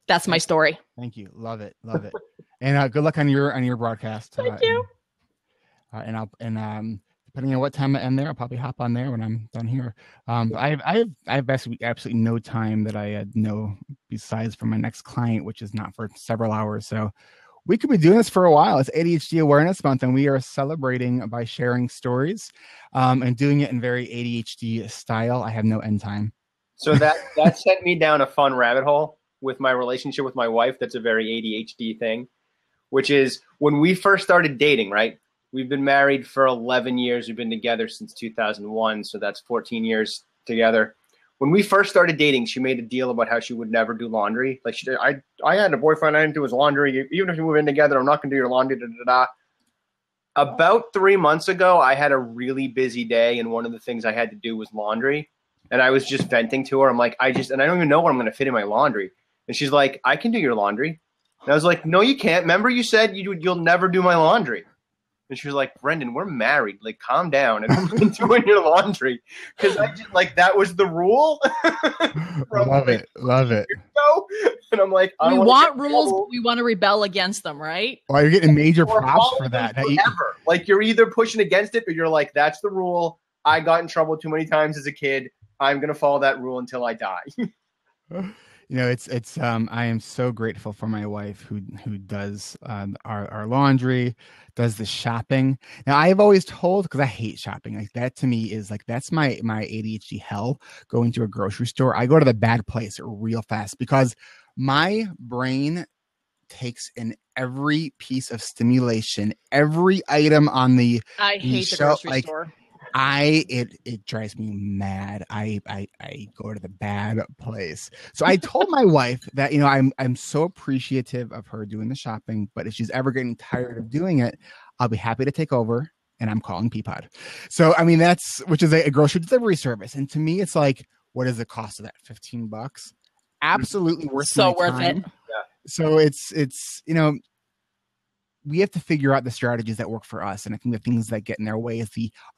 That's my story. Thank you. Love it. Love it. And good luck on your broadcast. Thank you. Depending on what time I end there, I'll probably hop on there when I'm done here. I have absolutely no time that I know besides for my next client, which is not for several hours. So we could be doing this for a while. It's ADHD Awareness Month, and we are celebrating by sharing stories and doing it in very ADHD style. I have no end time. So that sent me down a fun rabbit hole with my relationship with my wife. That's a very ADHD thing, which is when we first started dating, right? We've been married for 11 years. We've been together since 2001. So that's 14 years together. When we first started dating, she made a deal about how she would never do laundry. Like I had a boyfriend. I didn't do his laundry. Even if we move in together, I'm not going to do your laundry. Da, da, da. About 3 months ago, I had a really busy day. And one of the things I had to do was laundry. And I was just venting to her. I'm like, and I don't even know what I'm going to fit in my laundry. And she's like, I can do your laundry. And I was like, no, you can't. Remember you said you'll never do my laundry. And she was like, Brendan, we're married. Like, calm down. And I'm doing your laundry. Because that was the rule. Love it. And I'm like, we want rules, but we want to rebel against them, right? Well, you're getting major props for that. Like, you're either pushing against it or you're like, that's the rule. I got in trouble too many times as a kid. I'm going to follow that rule until I die. It's I am so grateful for my wife who does our laundry, does the shopping. Now I have always told, because I hate shopping, like that to me is like, that's my ADHD hell, going to a grocery store. I go to the bad place real fast because my brain takes in every piece of stimulation, every item on the I hate the grocery store. It drives me mad. I go to the bad place. So I told my wife that, I'm so appreciative of her doing the shopping, but if she's ever getting tired of doing it, I'll be happy to take over, and I'm calling Peapod. So, which is a grocery delivery service. And to me, it's like, what is the cost of that? $15? Absolutely worth my time. It. Yeah. So it's we have to figure out the strategies that work for us. And I think the things that get in our way is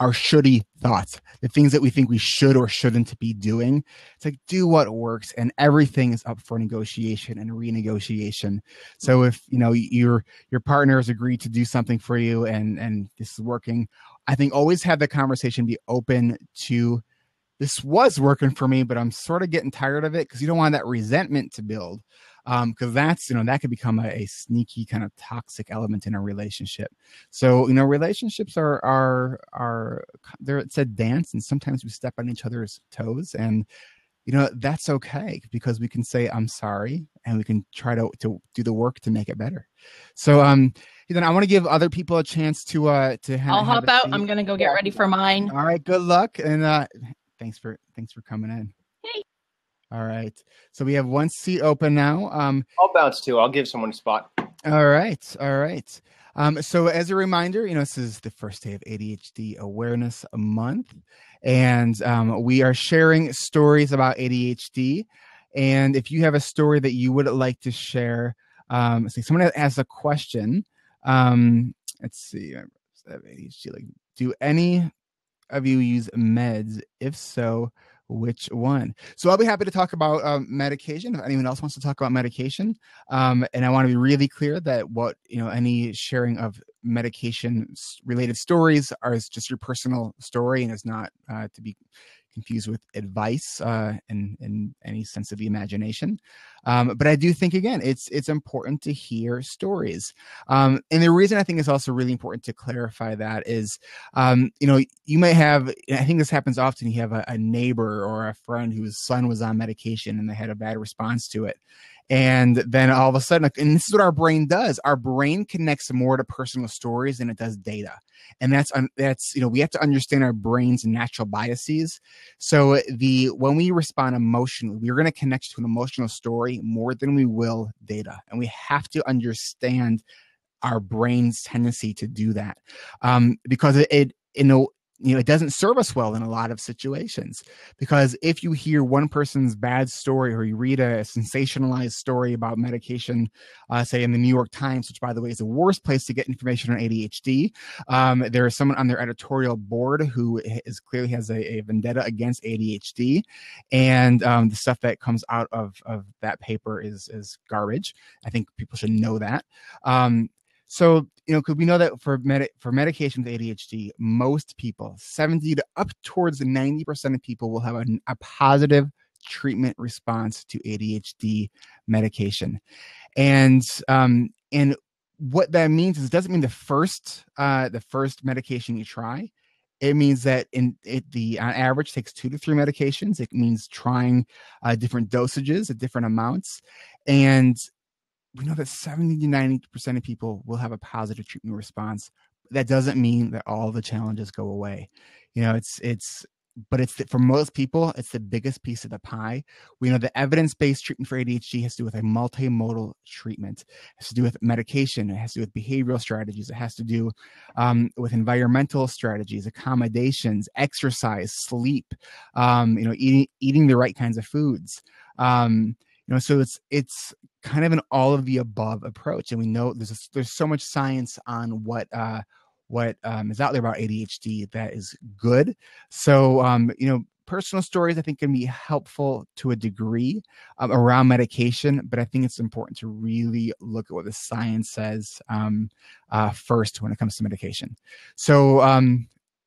our shouldy thoughts, the things that we think we should or shouldn't be doing. It's like, do what works, and everything is up for negotiation and renegotiation. So if, your partner has agreed to do something for you and this is working, I think always have the conversation, be open to, this was working for me, but I'm sort of getting tired of it, because you don't want that resentment to build. Because that's, that could become a sneaky kind of toxic element in a relationship. So, relationships are it's a dance, and sometimes we step on each other's toes, and, that's okay, because we can say, I'm sorry, and we can try to do the work to make it better. So, then I want to give other people a chance to I'll hop out. I'm going to go get ready for mine. All right. Good luck. And, thanks for coming in. Hey. All right. So we have one seat open now. I'll bounce too. I'll give someone a spot. All right. So as a reminder, this is the first day of ADHD Awareness Month, and we are sharing stories about ADHD. And if you have a story that you would like to share, someone asked a question. Let's see. ADHD, like, do any of you use meds? If so, which one? So I'll be happy to talk about medication if anyone else wants to talk about medication. And I want to be really clear that any sharing of medication related stories is just your personal story, and is not to be confused with advice in any sense of the imagination. But I do think, again, it's important to hear stories. And the reason I think it's also really important to clarify that is, you may have, I think this happens often, you have a neighbor or a friend whose son was on medication and they had a bad response to it. And then all of a sudden, and this is what our brain does. Our brain connects more to personal stories than it does data. And that's we have to understand our brain's natural biases. So when we respond emotionally, we're going to connect to an emotional story more than we will data. And we have to understand our brain's tendency to do that, because it doesn't serve us well in a lot of situations. Because if you hear one person's bad story, or you read a sensationalized story about medication, say in the New York Times, which by the way is the worst place to get information on ADHD. There is someone on their editorial board who clearly has a vendetta against ADHD, and the stuff that comes out of that paper is garbage. I think people should know that. So, because we know that for medication with ADHD, most people, 70 to up towards 90% of people, will have a positive treatment response to ADHD medication. And what that means is, it doesn't mean the first medication you try. It means that on average takes 2 to 3 medications. It means trying different dosages at different amounts. And we know that 70 to 90% of people will have a positive treatment response. That doesn't mean that all the challenges go away. But for most people, it's the biggest piece of the pie. We know that evidence-based treatment for ADHD has to do with a multimodal treatment. It has to do with medication. It has to do with behavioral strategies. It has to do with environmental strategies, accommodations, exercise, sleep, eating the right kinds of foods. So it's kind of an all of the above approach. And we know there's so much science on what is out there about ADHD that is good. So, personal stories, I think, can be helpful to a degree around medication, but I think it's important to really look at what the science says first when it comes to medication. So,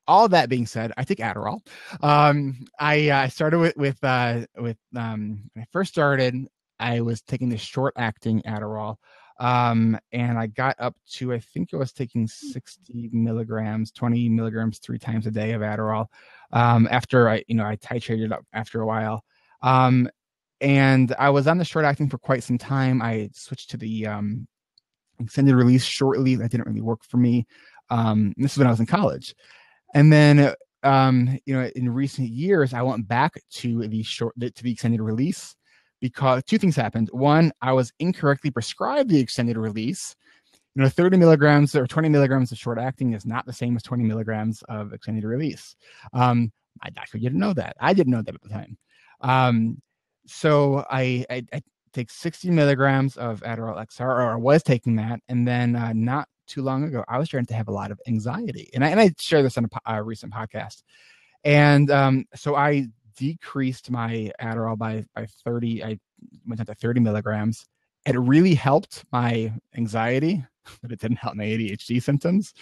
all that being said, I take Adderall. I started with when I first started, I was taking the short-acting Adderall, and I got up to, I think I was taking 60 milligrams, 20 milligrams 3 times a day of Adderall. After I titrated up after a while, and I was on the short-acting for quite some time. I switched to the extended release shortly. That didn't really work for me. This is when I was in college. And then, in recent years, I went back to the extended release because 2 things happened. One, I was incorrectly prescribed the extended release. 30 milligrams or 20 milligrams of short acting is not the same as 20 milligrams of extended release. My doctor didn't know that. I didn't know that at the time. So I take 60 milligrams of Adderall XR, or I was taking that, and then not too long ago, I was starting to have a lot of anxiety, and I shared this on a recent podcast, and so I decreased my Adderall by 30. I went down to 30 milligrams. It really helped my anxiety, but it didn't help my ADHD symptoms.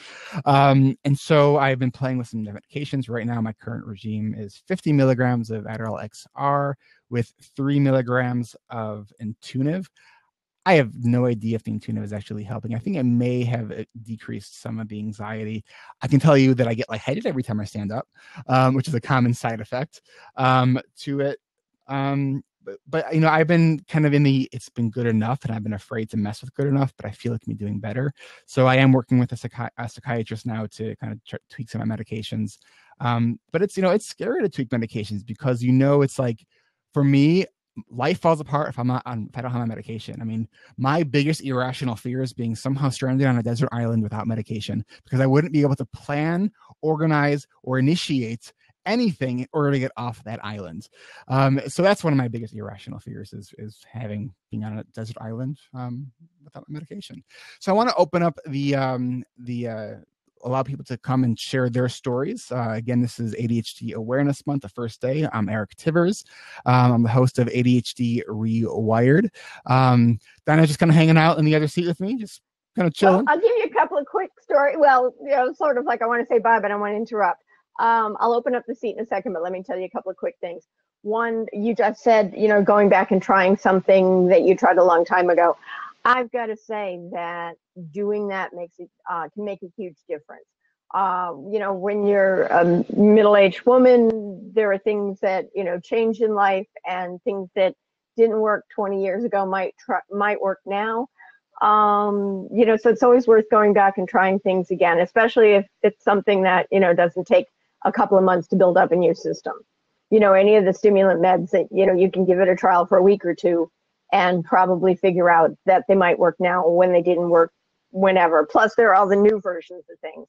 And so I've been playing with some medications. Right now, my current regime is 50 milligrams of Adderall XR with 3 milligrams of Intuniv. I have no idea if the Intuniv is actually helping. I think it may have decreased some of the anxiety. I can tell you that I get lightheaded every time I stand up, which is a common side effect to it. But I've been kind of it's been good enough, and I've been afraid to mess with good enough, but I feel like I'm doing better. So I am working with a psychiatrist now to kind of tweak some of my medications. But it's scary to tweak medications because, it's like, for me, life falls apart if I don't have my medication. I mean, my biggest irrational fear is being somehow stranded on a desert island without medication, because I wouldn't be able to plan, organize, or initiate anything in order to get off that island. So that's one of my biggest irrational fears is being on a desert island without medication. So I want to open up allow people to come and share their stories. Again, this is ADHD Awareness Month, the first day. I'm Eric Tivers. I'm the host of ADHD reWired. Dinah's just kind of hanging out in the other seat with me, just kind of chilling. Well, I'll give you a couple of quick stories. Well, sort of like I want to say bye, but I want to interrupt. I'll open up the seat in a second, but let me tell you a couple of quick things. One, you just said, going back and trying something that you tried a long time ago. I've got to say that doing that can make a huge difference. When you're a middle-aged woman, there are things that, change in life, and things that didn't work 20 years ago might work now. So it's always worth going back and trying things again, especially if it's something that, doesn't take a couple of months to build up in your system. Any of the stimulant meds that, you can give it a trial for a week or two and probably figure out that they might work now when they didn't work whenever. Plus, there are all the new versions of things.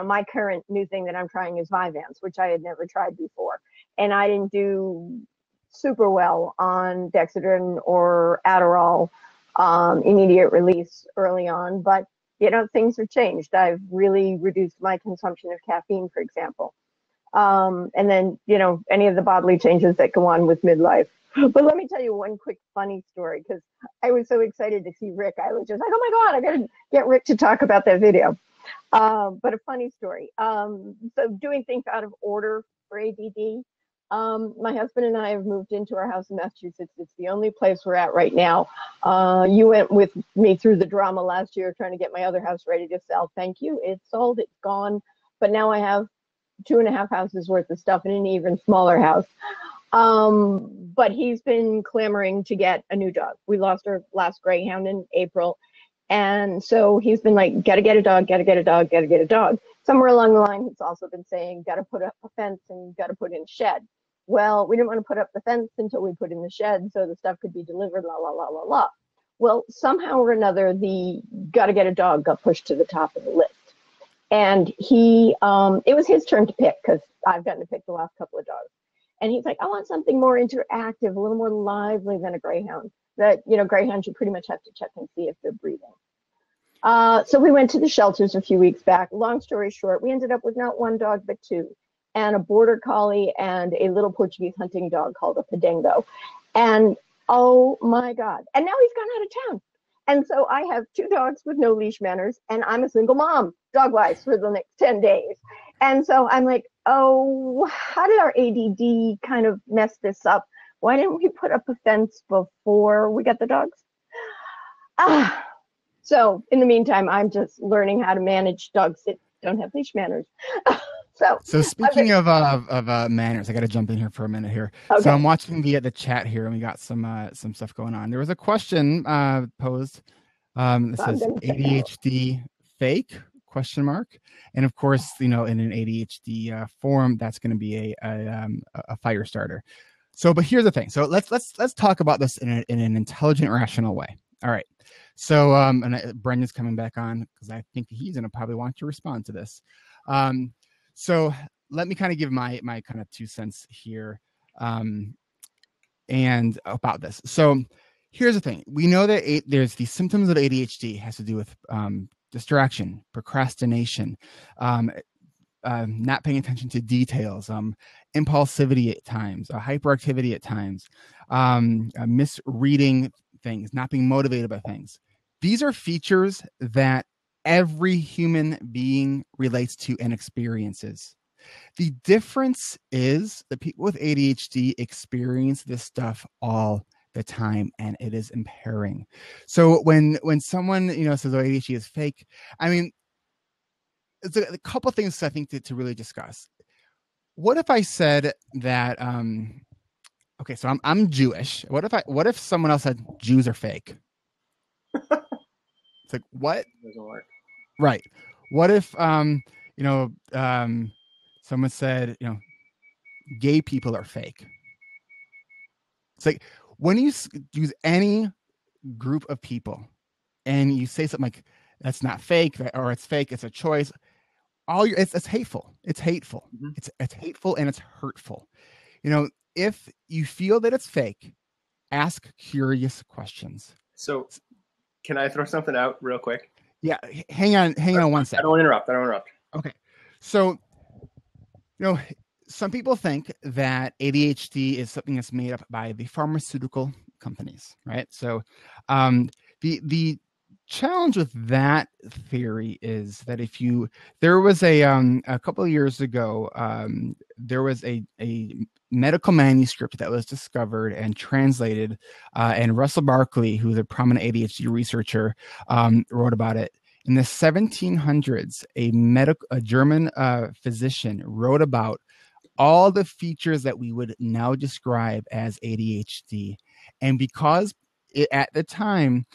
My current new thing that I'm trying is Vyvanse, which I had never tried before. And I didn't do super well on Dexedrine or Adderall, immediate release early on. But, things have changed. I've really reduced my consumption of caffeine, for example. And then, any of the bodily changes that go on with midlife. But let me tell you one quick funny story, because I was so excited to see Rick. I was just like, oh my God, I got to get Rick to talk about that video. But a funny story. So doing things out of order for ADD. My husband and I have moved into our house in Massachusetts. It's the only place we're at right now. You went with me through the drama last year trying to get my other house ready to sell. Thank you. It's sold. It's gone. But now I have 2.5 houses worth of stuff in an even smaller house. But he's been clamoring to get a new dog. We lost our last greyhound in April. And so he's been like, gotta get a dog, gotta get a dog, gotta get a dog. Somewhere along the line, he's also been saying, gotta put up a fence and gotta put in a shed. Well, we didn't want to put up the fence until we put in the shed so the stuff could be delivered, la, la, la, la, la. Well, somehow or another, the gotta get a dog got pushed to the top of the list. And it was his turn to pick, because I've gotten to pick the last couple of dogs. And he's like, I want something more interactive, a little more lively than a greyhound. That, greyhounds, you pretty much have to check and see if they're breathing. So we went to the shelters a few weeks back. Long story short, we ended up with not one dog, but two, and a border collie and a little Portuguese hunting dog called a Podengo. And oh my God. And now he's gone out of town. And so I have two dogs with no leash manners, and I'm a single mom, dog-wise, for the next 10 days. And so I'm like, oh, how did our ADD kind of mess this up? Why didn't we put up a fence before we got the dogs? So in the meantime, I'm just learning how to manage dogs that don't have leash manners. So speaking of manners, I got to jump in here for a minute here. Okay. So I'm watching the chat here, and we got some stuff going on. There was a question posed that says ADHD fake ? And of course, in an ADHD forum, that's going to be a fire starter. So, but here's the thing. So let's talk about this in an intelligent, rational way. All right. So, and Brendan's coming back on because I think he's going to probably want to respond to this. So let me kind of give my kind of 2 cents here, and about this. So here's the thing. We know that there's the symptoms of ADHD has to do with distraction, procrastination, not paying attention to details, impulsivity at times, hyperactivity at times, misreading things, not being motivated by things. These are features that every human being relates to and experiences. The difference is that people with ADHD experience this stuff all the time, and it is impairing. So when someone says, "Oh, ADHD is fake," I mean, it's a couple of things I think to really discuss. What if I said that? Okay, so I'm Jewish. What if someone else said Jews are fake? It's like, what? It doesn't work. Right. What if someone said gay people are fake? It's like, when you use any group of people and you say something like that's not fake, or it's fake, it's a choice, it's hateful. It's hateful. Mm-hmm. It's hateful, and it's hurtful. If you feel that it's fake, ask curious questions. So can I throw something out real quick? Yeah, hang on 1 second. I don't interrupt. Okay. So, some people think that ADHD is something that's made up by the pharmaceutical companies, right? So, the challenge with that theory is that there was a couple of years ago, there was a medical manuscript that was discovered and translated, and Russell Barkley, who's a prominent ADHD researcher, wrote about it. In the 1700s, a German physician wrote about all the features that we would now describe as ADHD. And because at the time,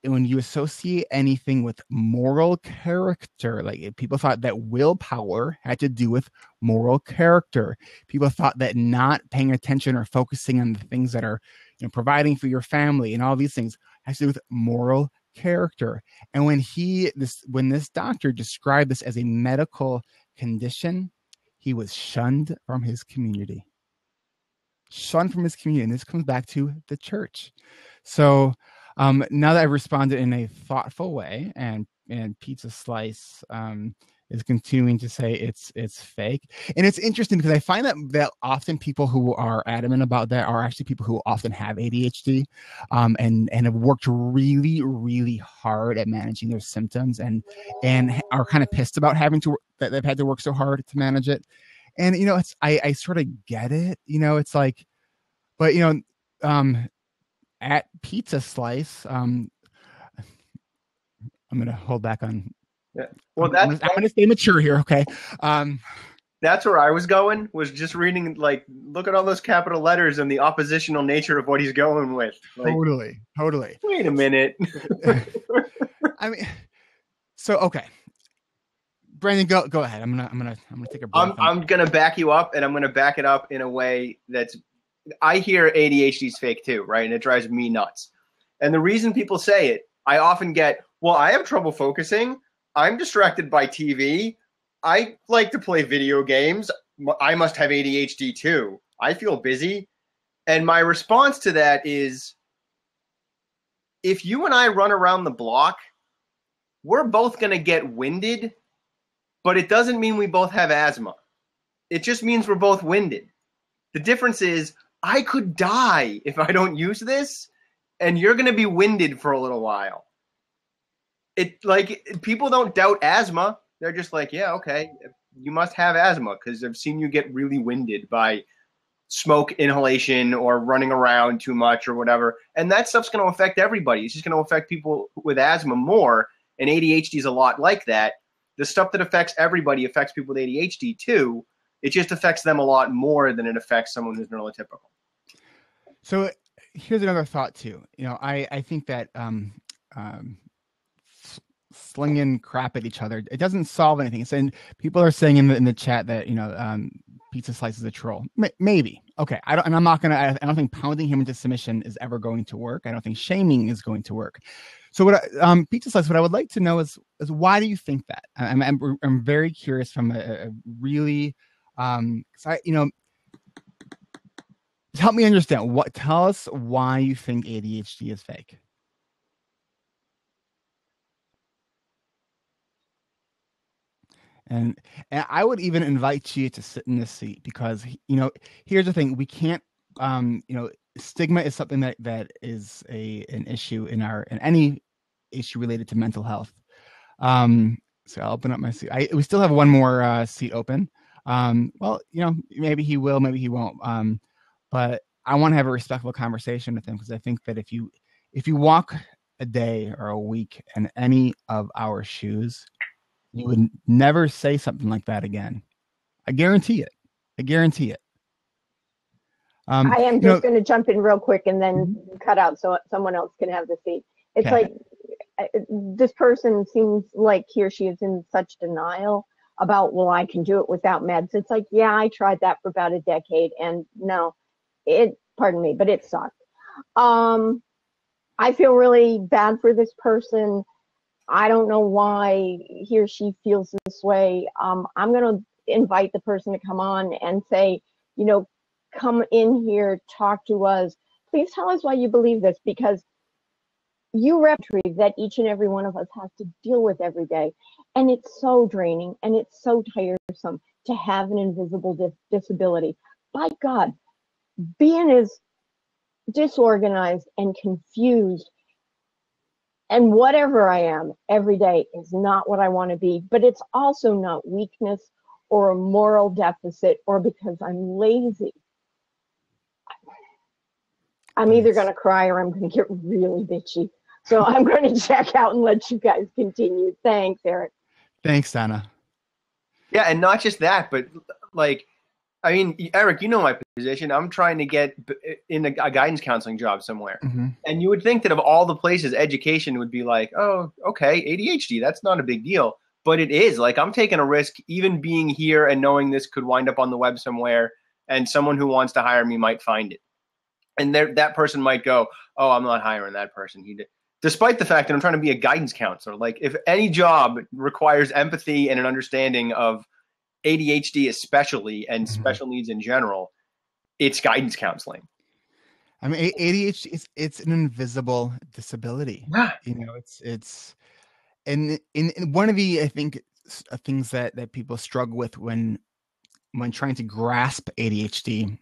when you associate anything with moral character, like people thought that willpower had to do with moral character. People thought that not paying attention or focusing on the things that are, providing for your family and all these things has to do with moral character. And when this doctor described this as a medical condition, he was shunned from his community. And this comes back to the church. So now that I've responded in a thoughtful way, and Pizza Slice is continuing to say it's fake, and it's interesting because I find that often people who are adamant about that are actually people who often have ADHD, and have worked really, really hard at managing their symptoms, and are kind of pissed about that they've had to work so hard to manage it. And I sort of get it. It's like, but at Pizza Slice, I'm going to hold back on. Yeah. Well, I'm going to stay mature here. Okay. That's where I was going, was just reading, like, look at all those capital letters and the oppositional nature of what he's going with. Like, Totally. Wait a minute. I mean, so, okay. Brandon, go ahead. I'm gonna take a breath. I'm gonna back you up, and I'm gonna back it up in a way that's. I hear ADHD is fake too, right? And it drives me nuts. And the reason people say it, I often get, well, I have trouble focusing. I'm distracted by TV. I like to play video games. I must have ADHD too. I feel busy. And my response to that is, if you and I run around the block, we're both going to get winded, but it doesn't mean we both have asthma. It just means we're both winded. The difference is, I could die if I don't use this, and you're going to be winded for a little while. People don't doubt asthma. They're just like, yeah, okay, you must have asthma because I've seen you get really winded by smoke inhalation or running around too much or whatever. And that stuff's going to affect everybody. It's just going to affect people with asthma more. And ADHD is a lot like that. The stuff that affects everybody affects people with ADHD too. It just affects them a lot more than it affects someone who's neurotypical. So here's another thought too. I think that slinging crap at each other, it doesn't solve anything. And people are saying in the chat that Pizza Slice is a troll. Maybe. Okay. I don't think pounding him into submission is ever going to work. I don't think shaming is going to work. So Pizza Slice, what I would like to know is why do you think that? I'm very curious from a really, help me understand. Tell us why you think ADHD is fake. And I would even invite you to sit in this seat because, here's the thing. We can't, stigma is something that is an issue in any issue related to mental health. So I'll open up my seat. We still have one more seat open. Well, maybe he will, maybe he won't. But I want to have a respectful conversation with him because I think that if you walk a day or a week in any of our shoes, you would never say something like that again. I guarantee it. I am just going to jump in real quick and then cut out so someone else can have the seat. It's okay. Like this person seems like he or she is in such denial about, well, I can do it without meds. It's like, yeah, I tried that for about a decade and no, pardon me, but it sucked. I feel really bad for this person. I don't know why he or she feels this way. I'm going to invite the person to come on and say, come in here, talk to us. Please tell us why you believe this, because you represent that each and every one of us has to deal with every day. And it's so draining and it's so tiresome to have an invisible disability. By God, being as disorganized and confused And whatever I am every day is not what I want to be, but it's also not weakness or a moral deficit or because I'm lazy. I'm either going to cry or I'm going to get really bitchy. So I'm going to check out and let you guys continue. Thanks, Eric. Thanks, Donna. Yeah, and not just that, but like, I mean, Eric, you know my position. I'm trying to get in a guidance counseling job somewhere. Mm-hmm. And you would think that of all the places, education would be like, oh, okay, ADHD, that's not a big deal. But it is. Like, I'm taking a risk even being here and knowing this could wind up on the web somewhere and someone who wants to hire me might find it. And that person might go, oh, I'm not hiring that person. Despite the fact that I'm trying to be a guidance counselor. Like, if any job requires empathy and an understanding of ADHD especially and special needs in general, it's guidance counseling. I mean, ADHD it's an invisible disability. Yeah. You know, it's and in one of the, I think, things that people struggle with when trying to grasp ADHD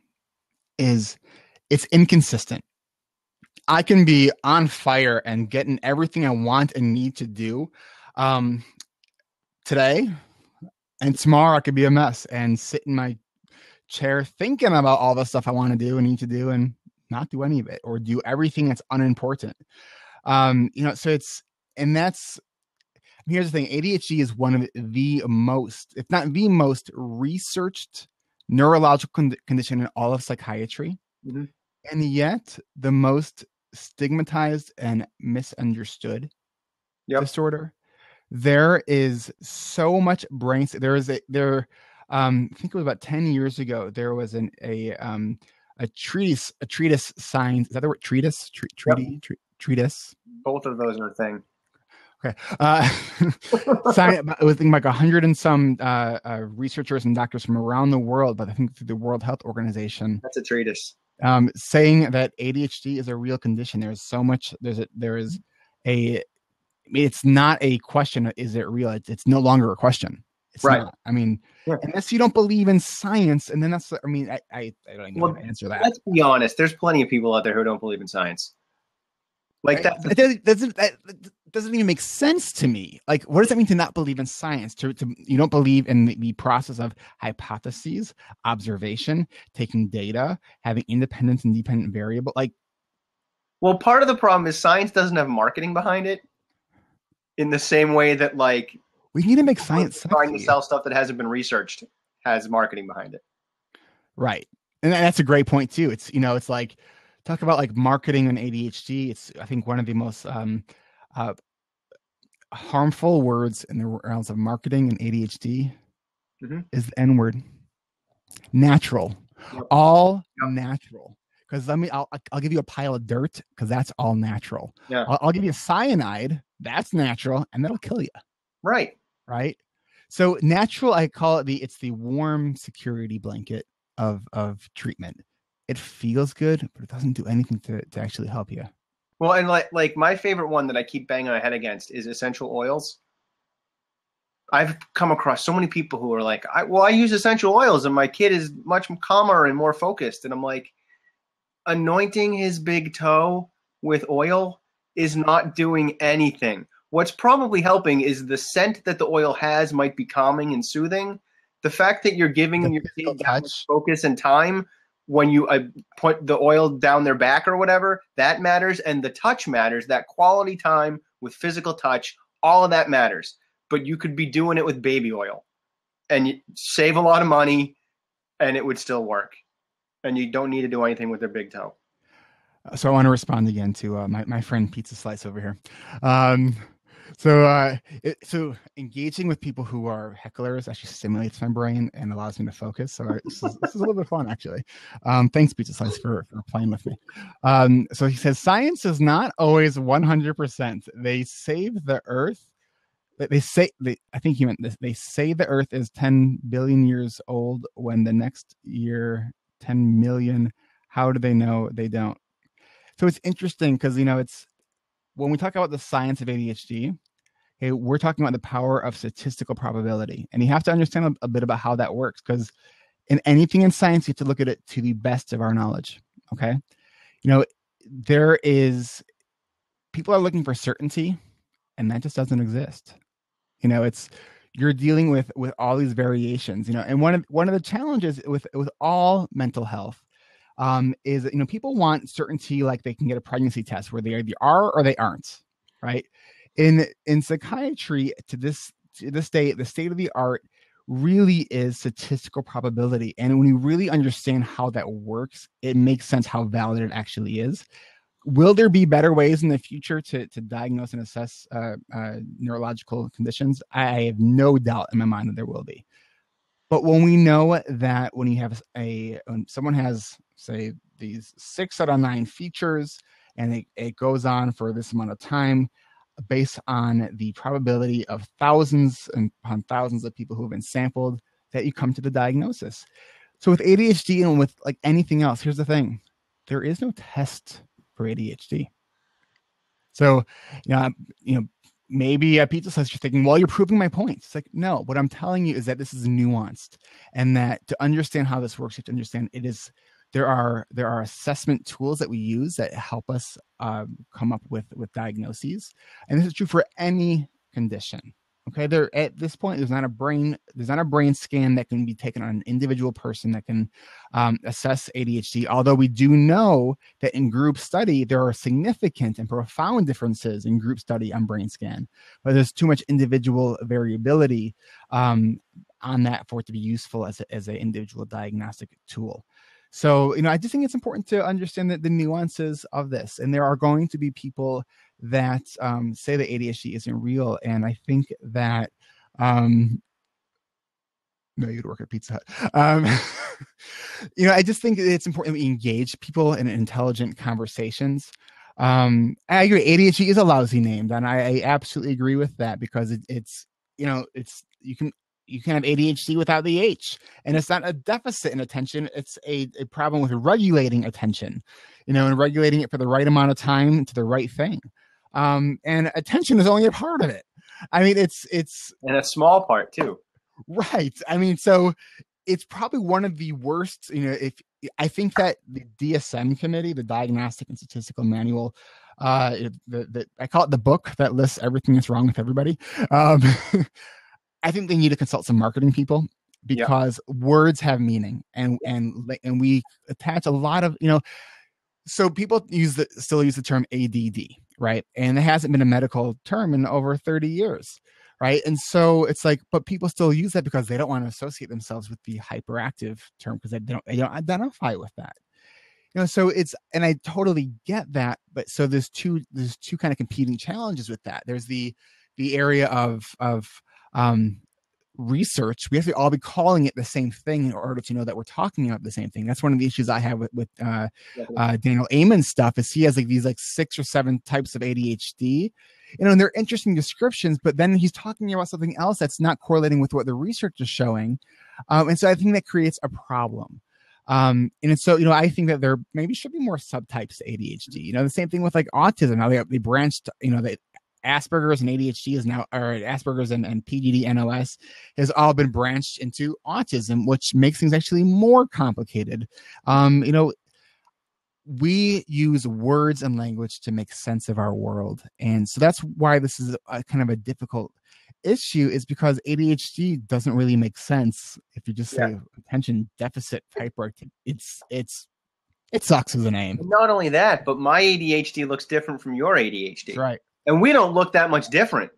is it's inconsistent. I can be on fire and getting everything I want and need to do today, and tomorrow I could be a mess and sit in my chair thinking about all the stuff I want to do and need to do and not do any of it, or do everything that's unimportant. You know, so here's the thing. ADHD is one of the most, if not the most, researched neurological condition in all of psychiatry. Mm-hmm. And yet the most stigmatized and misunderstood disorder. There is so much brain. I think it was about 10 years ago. There was a treatise signed. Is that the word? Treatise? Treatise. Both of those are a thing. Okay. Signed, it was like 100 and some researchers and doctors from around the world, but I think through the World Health Organization. That's a treatise. Saying that ADHD is a real condition. There's so much. It's not a question. Is it real? It's no longer a question. It's right. Not. I mean, unless you don't believe in science, and then that's. I mean, I don't even know how to answer that. Let's be honest. There's plenty of people out there who don't believe in science. Like that. That doesn't even make sense to me. Like, what does that mean to not believe in science? You don't believe in the process of hypotheses, observation, taking data, having independent and dependent variable. Like, well, part of the problem is science doesn't have marketing behind it. In the same way that, like, we need to make science trying to sell stuff that hasn't been researched has marketing behind it. Right, and that's a great point too. It's it's like, talk about like marketing and ADHD. It's, I think, one of the most harmful words in the realms of marketing and ADHD is the N word. Natural, all natural. Because I'll give you a pile of dirt because that's all natural. Yeah. I'll give you cyanide, that's natural, and that'll kill you. Right. So natural, I call it it's the warm security blanket of treatment. It feels good, but it doesn't do anything to actually help you. Well, and like my favorite one that I keep banging my head against is essential oils. I've come across so many people who are like, I use essential oils and my kid is much calmer and more focused. And I'm like, anointing his big toe with oil is not doing anything. What's probably helping is the scent that the oil has might be calming and soothing. The fact that you're giving your kid that much focus and time when you put the oil down their back or whatever, that matters. And the touch matters, that quality time with physical touch, all of that matters. But you could be doing it with baby oil and you save a lot of money and it would still work. And you don't need to do anything with their big toe. So I want to respond again to my friend Pizza Slice over here. So engaging with people who are hecklers actually stimulates my brain and allows me to focus. So this is a little bit of fun, actually. Thanks, Pizza Slice, for playing with me. So he says, science is not always 100%. They save the Earth. I think he meant this. They say the Earth is 10 billion years old when the next year 10 million. How do they know? They don't. So it's interesting because, it's when we talk about the science of ADHD, okay, we're talking about the power of statistical probability. And you have to understand a bit about how that works, because in anything in science, you have to look at it to the best of our knowledge. Okay. There is people are looking for certainty, and that just doesn't exist. You know, you're dealing with all these variations, you know, and one of the challenges with all mental health is that, you know, people want certainty, like they can get a pregnancy test where they either are or they aren't, right? In psychiatry, to this day, the state of the art really is statistical probability. And when you really understand how that works, it makes sense how valid it actually is. Will there be better ways in the future to diagnose and assess neurological conditions? I have no doubt in my mind that there will be. But when we know that when someone has, say, these 6 out of 9 features, and it goes on for this amount of time, based on the probability of thousands and upon thousands of people who have been sampled, that you come to the diagnosis. So with ADHD and with like anything else, here's the thing: there is no test for ADHD. So, maybe a pizza slice, you're thinking, well, you're proving my point. It's like, no, what I'm telling you is that this is nuanced, and that to understand how this works, you have to understand there are assessment tools that we use that help us come up with diagnoses. And this is true for any condition. Okay, at this point, there's not a brain scan that can be taken on an individual person that can assess ADHD. Although we do know that in group study, there are significant and profound differences in group study on brain scan, but there's too much individual variability on that for it to be useful as an individual diagnostic tool. So, I just think it's important to understand the nuances of this. And there are going to be people that say that ADHD isn't real. And I think that, no, you'd work at Pizza Hut. I just think it's important that we engage people in intelligent conversations. I agree. ADHD is a lousy name, and I absolutely agree with that, because you can have ADHD without the H, and it's not a deficit in attention. It's a problem with regulating attention, and regulating it for the right amount of time to the right thing. And attention is only a part of it. I mean, it's and a small part too. Right. I mean, so it's probably one of the worst, if I think that the DSM committee, the Diagnostic and Statistical Manual, I call it the book that lists everything that's wrong with everybody. I think they need to consult some marketing people, because words have meaning, and we attach a lot of, so people still use the term ADD, right? And it hasn't been a medical term in over 30 years, right? And so it's like, but people still use that because they don't want to associate themselves with the hyperactive term, because they don't identify with that. So and I totally get that, but so there's two kind of competing challenges with that. There's the area of research. We have to all be calling it the same thing in order to know that we're talking about the same thing. That's one of the issues I have with Daniel Amen's stuff, is he has these 6 or 7 types of ADHD, and they're interesting descriptions, but then he's talking about something else that's not correlating with what the research is showing. And so I think that creates a problem. And so, I think that there maybe should be more subtypes to ADHD. The same thing with autism. Now they branched, that Asperger's and ADHD is now, or Asperger's and PDD, NOS has all been branched into autism, which makes things actually more complicated. We use words and language to make sense of our world. And so that's why this is kind of a difficult issue, is because ADHD doesn't really make sense if you just say attention deficit hyperactivity. It sucks as a name. Not only that, but my ADHD looks different from your ADHD. That's right. And we don't look that much different,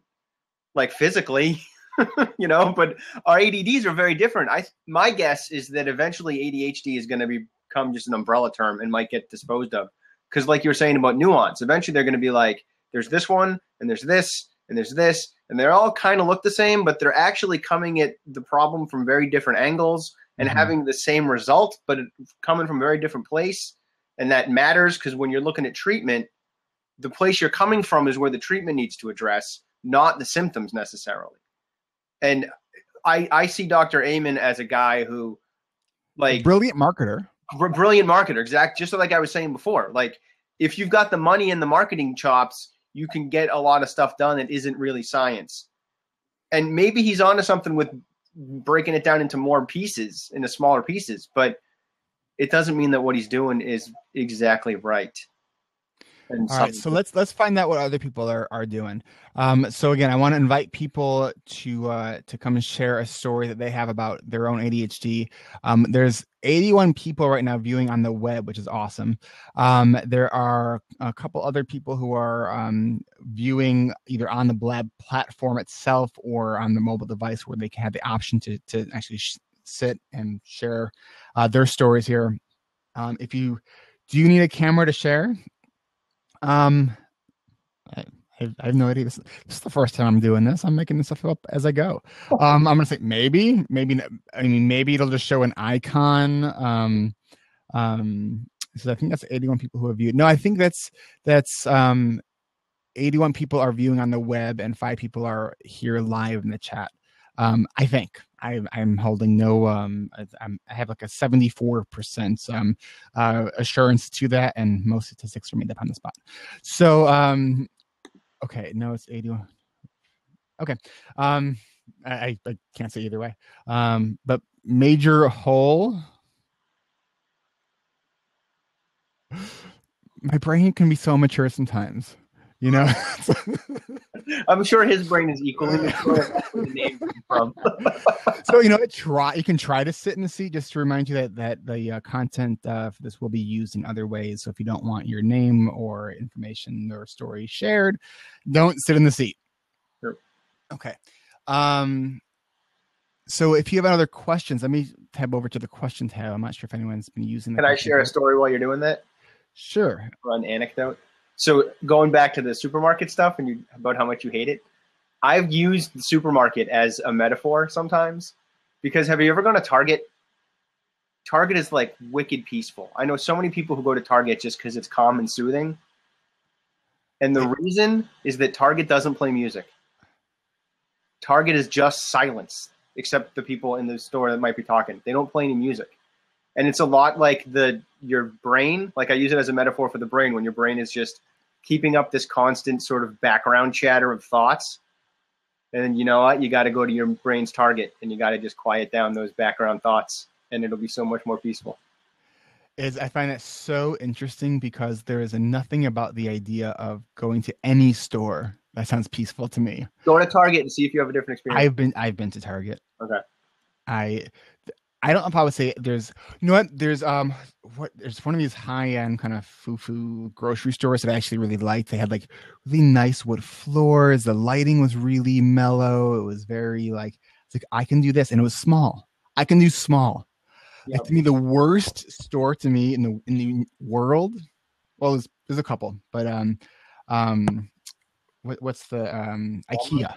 physically, but our ADDs are very different. My guess is that eventually ADHD is going to become just an umbrella term and might get disposed of. Because like you were saying about nuance, eventually they're going to be like, there's this one, and there's this, and there's this, and they all kind of look the same, but they're actually coming at the problem from very different angles and having the same result, but coming from a very different place. And that matters, because when you're looking at treatment, the place you're coming from is where the treatment needs to address, not the symptoms necessarily. And I see Dr. Amen as a guy who, brilliant marketer. Brilliant marketer, exactly. Just like I was saying before, if you've got the money and the marketing chops, you can get a lot of stuff done that isn't really science. And maybe he's onto something with breaking it down into more pieces, into smaller pieces, but it doesn't mean that what he's doing is exactly right. And All right, so let's find out what other people are doing. So again, I want to invite people to come and share a story that they have about their own ADHD. There's 81 people right now viewing on the web, which is awesome. There are a couple other people who are viewing either on the BLAB platform itself or on the mobile device where they can have the option to actually sit and share their stories here. Do you need a camera to share? I have no idea. This is the first time I'm doing this. I'm making this stuff up as I go. I'm gonna say maybe. I mean, maybe it'll just show an icon. So I think that's 81 people who have viewed. No, I think that's 81 people are viewing on the web and 5 people are here live in the chat. I think I'm holding no. I have like a 74% assurance to that, and most statistics are made up on the spot. So okay, no, it's 81. Okay, I can't say either way. But major hole. My brain can be so mature sometimes, you know. I'm sure his brain is equally mature. That's where the name comes from. So you can try to sit in the seat, just to remind you that the content for this will be used in other ways. So if you don't want your name or information or story shared, don't sit in the seat. Sure. Okay. So if you have other questions, let me tab over to the question tab. I'm not sure if anyone's been using that. Can I share a story while you're doing that? Sure. Or an anecdote. So going back to the supermarket stuff and about how much you hate it, I've used the supermarket as a metaphor sometimes, because have you ever gone to Target? Target is like wicked peaceful. I know so many people who go to Target just because it's calm and soothing. And the reason is that Target doesn't play music. Target is just silence, except the people in the store that might be talking. They don't play any music. And it's a lot like your brain. Like I use it as a metaphor for the brain, when your brain is just keeping up this constant sort of background chatter of thoughts. And you know what? You got to go to your brain's target and you got to just quiet down those background thoughts, and it'll be so much more peaceful. I find that so interesting, because there is nothing about the idea of going to any store that sounds peaceful to me. Go to Target and see if you have a different experience. I've been to Target. Okay. I don't know if I would say there's, you know what, there's one of these high-end kind of foo-foo grocery stores that I actually really liked. They had like really nice wood floors. The lighting was really mellow. It was very it's like I can do this, and it was small. I can do small. Yeah. Like, to me, the worst store to me in the world. Well, there's a couple, but what's the IKEA?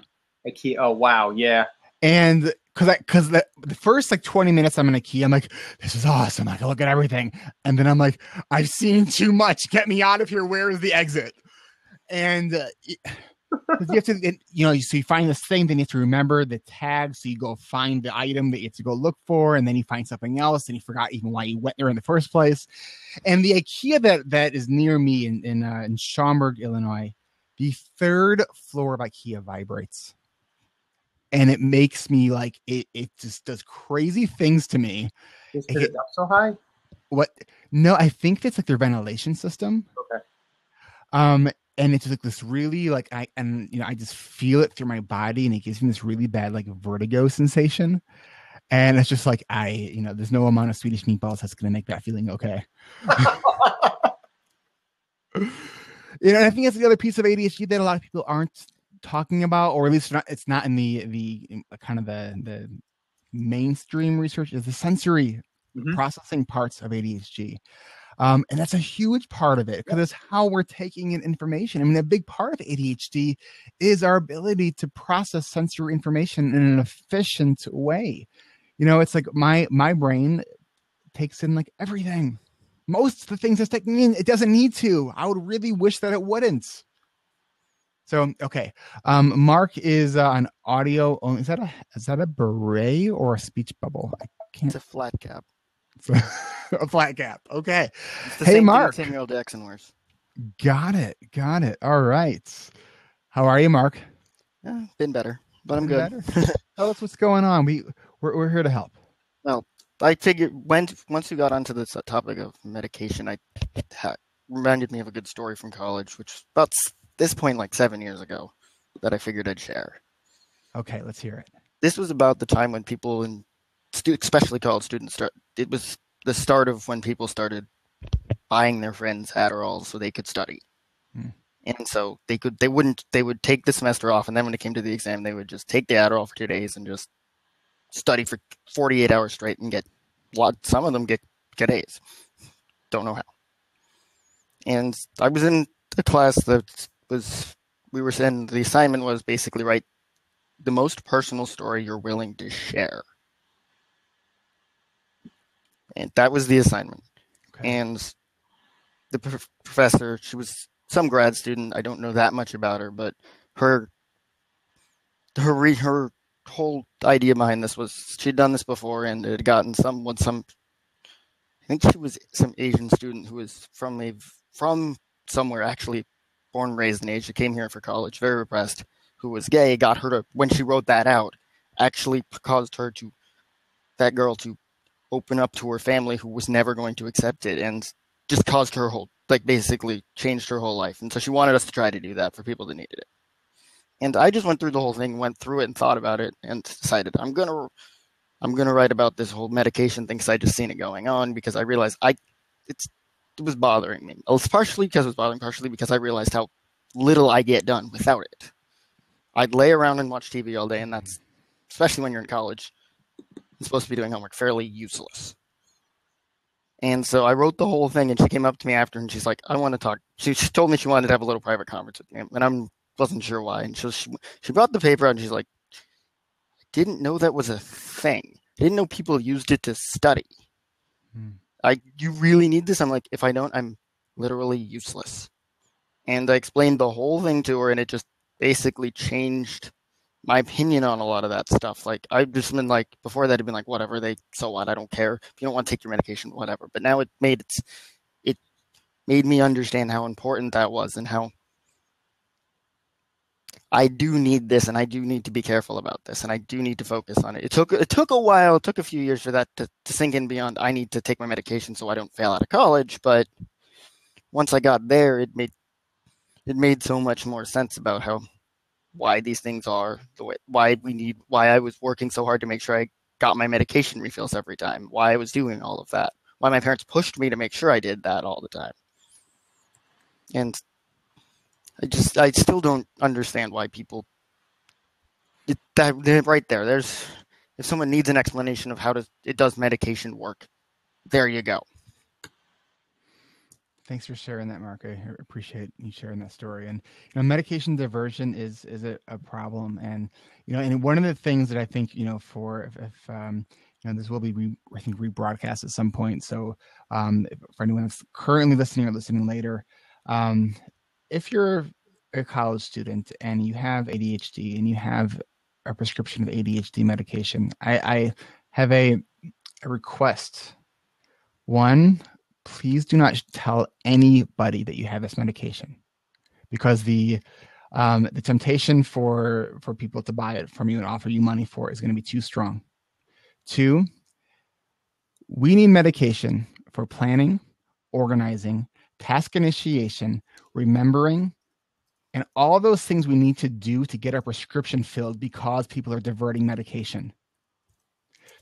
IKEA. Oh wow, yeah. And because the first 20 minutes I'm in IKEA, I'm like, this is awesome. I can look at everything. And then I'm like, I've seen too much. Get me out of here. Where is the exit? And you have to, so you find this thing, then you have to remember the tag. So you go find the item that you have to go look for, and then you find something else, and you forgot even why you went there in the first place. And the IKEA that is near me in Schaumburg, Illinois, the 3rd floor of IKEA vibrates. And it makes me it just does crazy things to me. Is it up so high? What? No, I think it's their ventilation system. Okay. And it's just this really I just feel it through my body, and it gives me this really bad vertigo sensation. And it's just there's no amount of Swedish meatballs that's going to make that feeling okay. And I think that's the other piece of ADHD that a lot of people aren't talking about, or at least it's not in the kind of the mainstream research, is the sensory processing parts of ADHD. And that's a huge part of it, because it's how we're taking in information. I mean, a big part of ADHD is our ability to process sensory information in an efficient way. It's like my brain takes in everything. Most of the things it's taking in, it doesn't need to. I would really wish that it wouldn't. So, okay. Mark is on audio. Is that a beret or a speech bubble? It's a flat cap. It's a flat cap. Okay. It's the Hey, same Mark. thing Samuel Jackson wears. Got it. All right. How are you, Mark? Yeah, been better, but I'm good. Tell us what's going on. We're here to help. Well, I figured once we got onto this topic of medication, reminded me of a good story from college, which was about this point like 7 years ago, that I figured I'd share. Okay, let's hear it. This was about the time when people, especially college students, it was the start of when people started buying their friends Adderall so they could study. And so they would take the semester off, and then when it came to the exam, they would just take the Adderall for 2 days and just study for 48 hours straight and some of them get A's. Don't know how. And I was in a class the assignment was basically write the most personal story you're willing to share. And that was the assignment. Okay. And the professor, she was some grad student. I don't know that much about her, but her whole idea behind this was she'd done this before and had gotten I think she was some Asian student who was from somewhere, actually born and raised in Asia, came here for college, very repressed, who was gay, got her to, when she wrote that out, actually caused that girl to open up to her family who was never going to accept it, and just caused her basically changed her whole life. And so she wanted us to try to do that for people that needed it. And I just went through the whole thing, went through it and thought about it and decided I'm going to write about this whole medication thing because I just seen it going on, because I realized it was bothering me. It's partially because it was bothering, partially because I realized how little I get done without it. I'd lay around and watch TV all day, and that's, especially when you're in college, you're supposed to be doing homework, fairly useless. And so I wrote the whole thing, and she came up to me after, and she's like, I want to talk. She told me she wanted to have a little private conference with me, and I wasn't sure why. And she brought the paper out, and she's like, I didn't know that was a thing. I didn't know people used it to study. You really need this? I'm like, if I don't, I'm literally useless. And I explained the whole thing to her, and it just basically changed my opinion on a lot of that stuff. Like, I've just been like, before that, I'd been like, whatever, so what, I don't care. If you don't want to take your medication, whatever. But now it made me understand how important that was, and how I do need this, and I do need to be careful about this, and I do need to focus on it. It took a while, it took a few years for that to sink in beyond I need to take my medication so I don't fail out of college. But once I got there, it made so much more sense about why these things are the way, why I was working so hard to make sure I got my medication refills every time, why I was doing all of that, why my parents pushed me to make sure I did that all the time. And I still don't understand why people, right there, if someone needs an explanation of how does medication work, there you go. Thanks for sharing that, Mark. I appreciate you sharing that story. And medication diversion is a problem. And and one of the things that I think for if this will be rebroadcast at some point. So for anyone that's currently listening or listening later, if you're a college student and you have ADHD and you have a prescription of ADHD medication, I have a request. One, please do not tell anybody that you have this medication, because the temptation for people to buy it from you and offer you money for it is going to be too strong. Two, we need medication for planning, organizing, task initiation, remembering, and all those things we need to do to get our prescription filled, because people are diverting medication.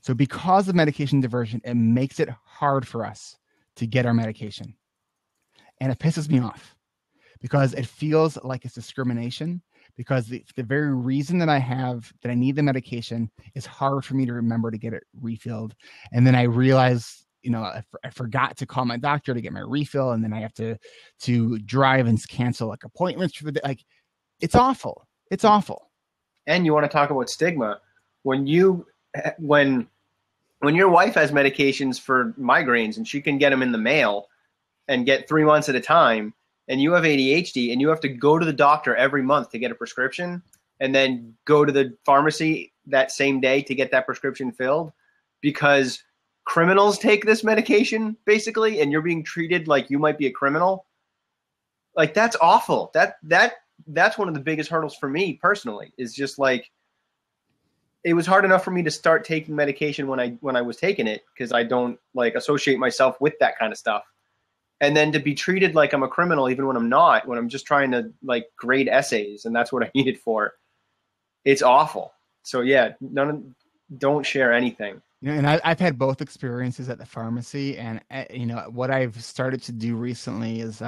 So because of medication diversion, it makes it hard for us to get our medication. And it pisses me off, because it feels like it's discrimination, because the very reason that I need the medication is hard for me to remember to get it refilled. And then I realize, I forgot to call my doctor to get my refill, and then I have to drive and cancel appointments for the day. It's awful. It's awful. And you want to talk about stigma. When your wife has medications for migraines and she can get them in the mail and get 3 months at a time, and you have ADHD and you have to go to the doctor every month to get a prescription, and then go to the pharmacy that same day to get that prescription filled, because criminals take this medication basically, and you're being treated like you might be a criminal. That's awful. That's one of the biggest hurdles for me personally, is just it was hard enough for me to start taking medication when I was taking it, because I don't associate myself with that kind of stuff. And then to be treated like I'm a criminal, even when I'm not, when I'm just trying to like grade essays, and that's what I need it for. It's awful. So yeah, don't share anything. You know, and I've had both experiences at the pharmacy, and you know what I've started to do recently is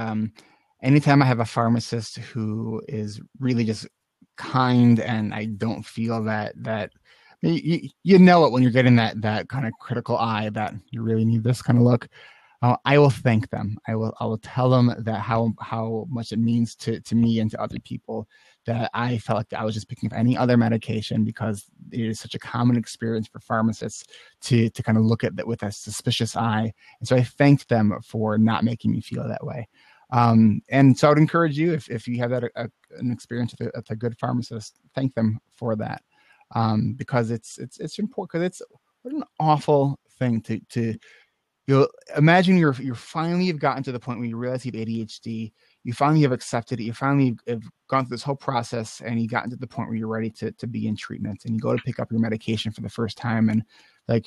anytime I have a pharmacist who is really just kind, and I don't feel that you know it when you're getting that kind of critical eye that you really need this kind of look. I will thank them. I will tell them that how much it means to me and to other people that I felt like I was just picking up any other medication, because it is such a common experience for pharmacists to kind of look at that with a suspicious eye. And so I thanked them for not making me feel that way. And so I would encourage you, if you have that an experience with a good pharmacist, thank them for that, because it's important, because it's what an awful thing to you'll imagine you're finally have gotten to the point where you realize you have ADHD. You finally have accepted it. You finally have gone through this whole process, and you gotten to the point where you're ready to be in treatment, and you go to pick up your medication for the first time, and like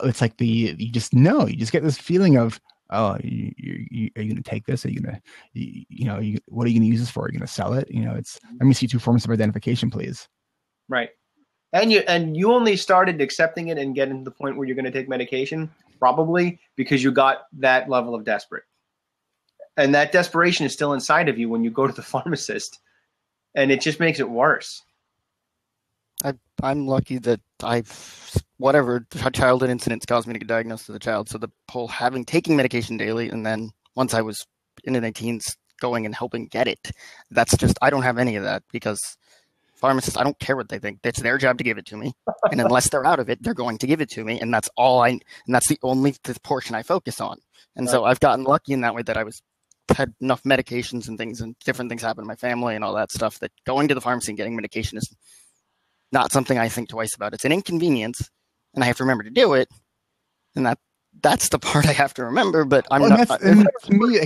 it's like you just know, you just get this feeling of, oh, are you going to take this? Are you going to, what are you going to use this for? Are you going to sell it? You know, it's, let me see 2 forms of identification, please. Right. And you only started accepting it and getting to the point where you're going to take medication probably because you got that level of desperate. And that desperation is still inside of you when you go to the pharmacist, and it just makes it worse. I'm lucky that whatever childhood incidents caused me to get diagnosed as a child. So the whole taking medication daily, and then once I was in the teens, going and helping get it, that's just, I don't have any of that, because pharmacists, I don't care what they think. It's their job to give it to me. And unless they're out of it, they're going to give it to me. And that's and that's the only portion I focus on. And right. So I've gotten lucky in that way that I had enough medications and things, and different things happen in my family and all that stuff, that going to the pharmacy and getting medication is not something I think twice about. It's an inconvenience, and I have to remember to do it. And that's the part I have to remember, but I'm not. To me,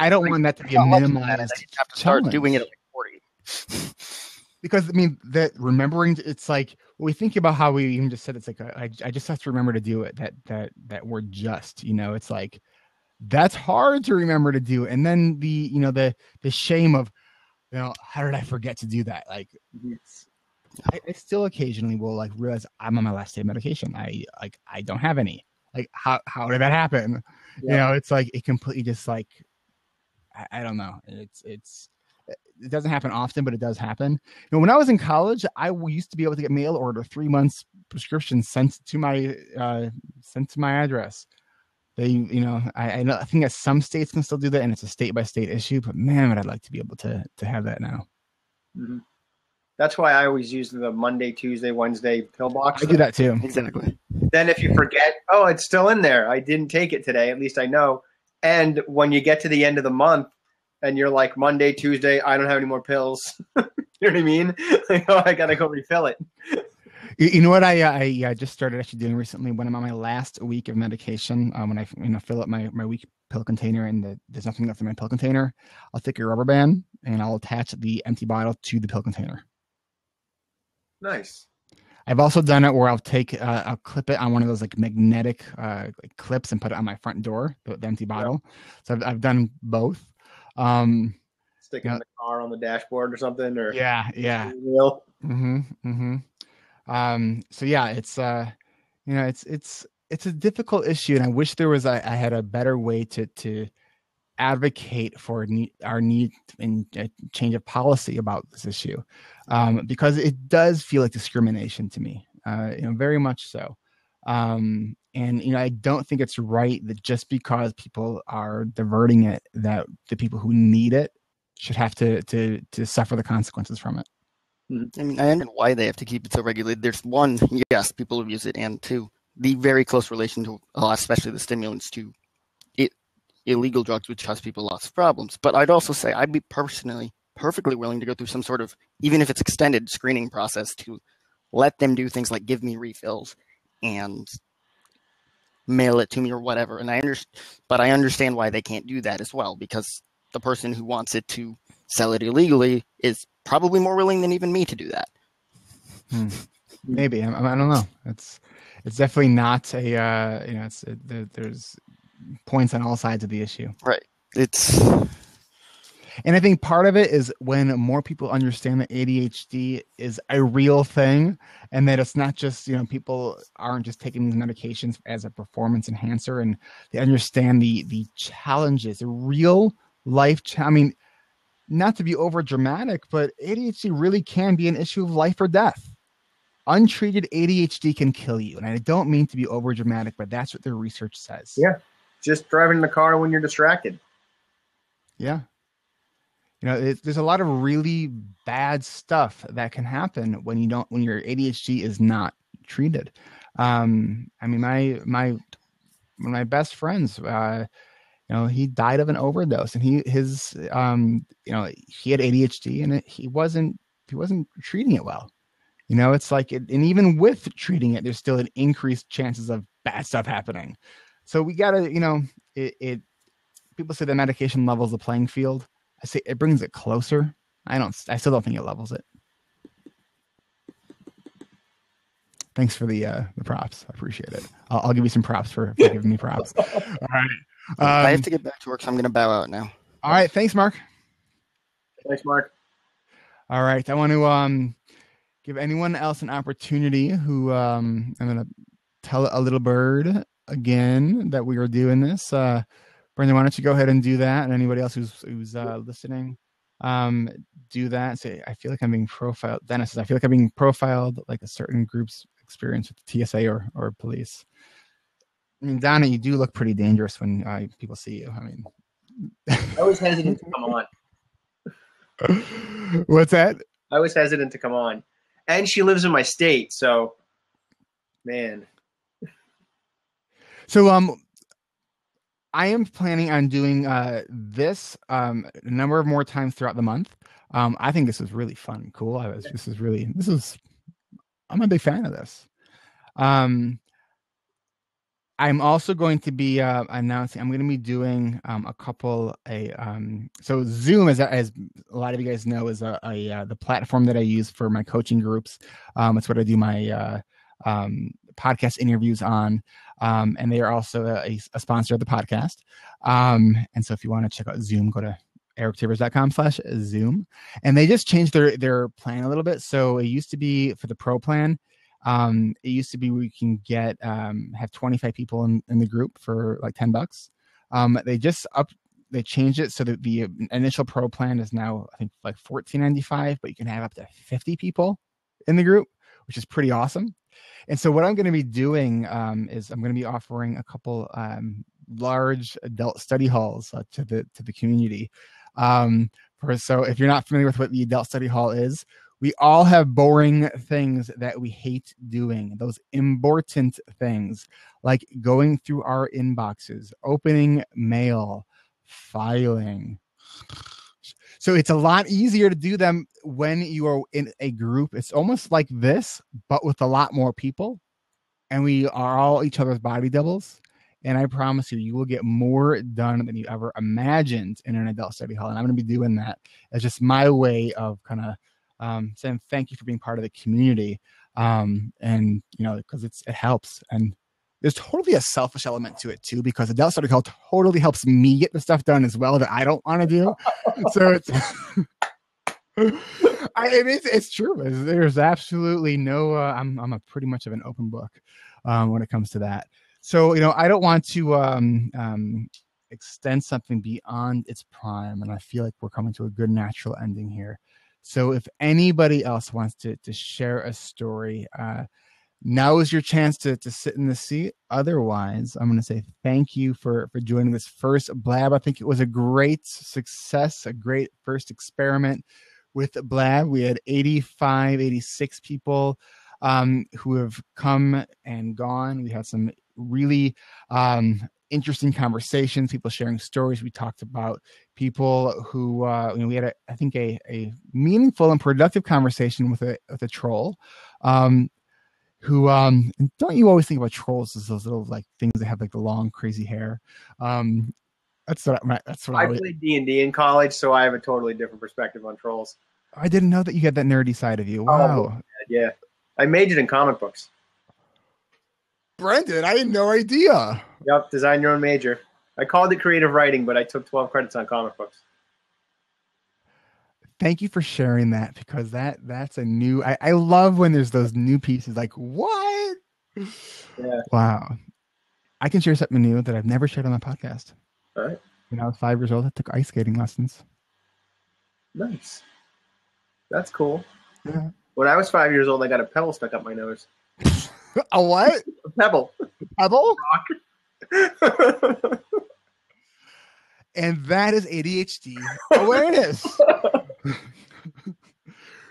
I don't want that to be a minimized I just have to start doing it at like 40. Because I mean, that remembering, it's like when we think about how we even just said, it's like I just have to remember to do it. That word "just," it's like that's hard to remember to do. And then the shame of, how did I forget to do that? Like, I still occasionally will like realize I'm on my last day of medication. I don't have any. Like, how did that happen? Yeah. It's like it completely just like I don't know. It doesn't happen often, but it does happen. When I was in college, I used to be able to get mail order 3 months prescriptions sent to my address. They, I think that some states can still do that, and it's a state by state issue. But man, would I like to be able to have that now. Mm-hmm. That's why I always use the Monday, Tuesday, Wednesday pill box. I do that too. Exactly. Then if you forget, oh, it's still in there. I didn't take it today. At least I know. And when you get to the end of the month, and you're like, Monday, Tuesday, I don't have any more pills. You know what I mean? Like, oh, I got to go refill it. You know what I just started actually doing recently? When I'm on my last week of medication, when I fill up my week pill container and there's nothing left in my pill container, I'll take a rubber band and I'll attach the empty bottle to the pill container. Nice. I've also done it where I'll clip it on one of those like magnetic clips and put it on my front door, the empty bottle. So I've done both. Stick it in the car on the dashboard or something, or yeah. So yeah, it's it's a difficult issue, and I wish there was I had a better way to advocate for our need and a change of policy about this issue, because it does feel like discrimination to me, very much so. And I don't think it's right that just because people are diverting it, that the people who need it should have to suffer the consequences from it. I mean, I understand why they have to keep it so regulated. There's one, yes, people abuse it, and two, the very close relation to, especially the stimulants, to illegal drugs, which cause people lots of problems. But I'd also say I'd be personally perfectly willing to go through some sort of, even if it's extended, screening process to let them do things like give me refills and mail it to me or whatever. And but I understand why they can't do that as well, because the person who wants it to sell it illegally is probably more willing than even me to do that. Maybe. I don't know. It's definitely not a, there's points on all sides of the issue. Right. It's And I think part of it is when more people understand that ADHD is a real thing and that it's not just, people aren't just taking these medications as a performance enhancer, and they understand the challenges, the real life. Not to be over dramatic, but ADHD really can be an issue of life or death. Untreated ADHD can kill you. And I don't mean to be over dramatic, but that's what the research says. Yeah. Just driving the car when you're distracted. Yeah. There's a lot of really bad stuff that can happen when your ADHD is not treated. One of my best friends, he died of an overdose, and he had ADHD, and he wasn't treating it well. It's like, and even with treating it, there's still an increased chances of bad stuff happening. So we gotta, people say the medication levels the playing field. I say it brings it closer. I still don't think it levels it. Thanks for the props. I appreciate it. I'll give you some props for giving me props. All right. I have to get back to work, so I'm going to bow out now. All right. Thanks, Mark. Thanks, Mark. All right. I want to give anyone else an opportunity who I'm going to tell a little bird again that we are doing this. Brendan, why don't you go ahead and do that? And anybody else who's listening, do that. Say, I feel like I'm being profiled. Dennis says, I feel like I'm being profiled, like a certain group's experience with the TSA or police. Donna, you do look pretty dangerous when people see you. I was hesitant to come on. What's that? I was hesitant to come on. And she lives in my state, so, man. So, I am planning on doing this a number of more times throughout the month. I think this is really fun and cool. I'm a big fan of this. I'm also going to be announcing, I'm going to be doing a couple, so Zoom, as a lot of you guys know, is the platform that I use for my coaching groups. It's what I do my podcast interviews on. And they are also a sponsor of the podcast. And so if you want to check out Zoom, go to erictivers.com/Zoom. And they just changed their plan a little bit. So it used to be for the pro plan. It used to be we can get have 25 people in the group for like $10. They changed it so that the initial pro plan is now, I think, like $14.95, but you can have up to 50 people in the group, which is pretty awesome. And so what I'm going to be doing is I'm going to be offering a couple large adult study halls to the community. So if you're not familiar with what the adult study hall is, we all have boring things that we hate doing, those important things like going through our inboxes, opening mail, filing. So it's a lot easier to do them when you are in a group. It's almost like this, but with a lot more people. And we are all each other's body doubles. And I promise you will get more done than you ever imagined in an adult study hall. And I'm going to be doing that as just my way of kind of saying thank you for being part of the community. And, because it helps. And there's totally a selfish element to it too, because adult study hall totally helps me get the stuff done as well that I don't want to do. So it's, it's true. There's absolutely no, I'm a pretty much of an open book when it comes to that. So, I don't want to extend something beyond its prime. And I feel like we're coming to a good natural ending here. So if anybody else wants to share a story, now is your chance to sit in the seat. Otherwise, I'm going to say thank you for joining this first Blab. I think it was a great success, a great first experiment with Blab. We had 86 people who have come and gone. We had some really interesting conversations, people sharing stories. We talked about people who, we had a meaningful and productive conversation with a troll. Who don't you always think about trolls as those little like things that have like the long crazy hair? That's what I played D&D in college, so I have a totally different perspective on trolls. I didn't know that you had that nerdy side of you. Wow. Oh, yeah, I majored in comic books. Brendan, I had no idea. Yep, design your own major. I called it creative writing, but I took 12 credits on comic books. Thank you for sharing that, because that's a new. I love when there's those new pieces. Like, what? Yeah. Wow. I can share something new that I've never shared on my podcast. All right. When I was 5 years old, I took ice skating lessons. Nice. That's cool. Yeah. When I was 5 years old, I got a pebble stuck up my nose. A what? A pebble. Pebble? Rock. And that is ADHD awareness.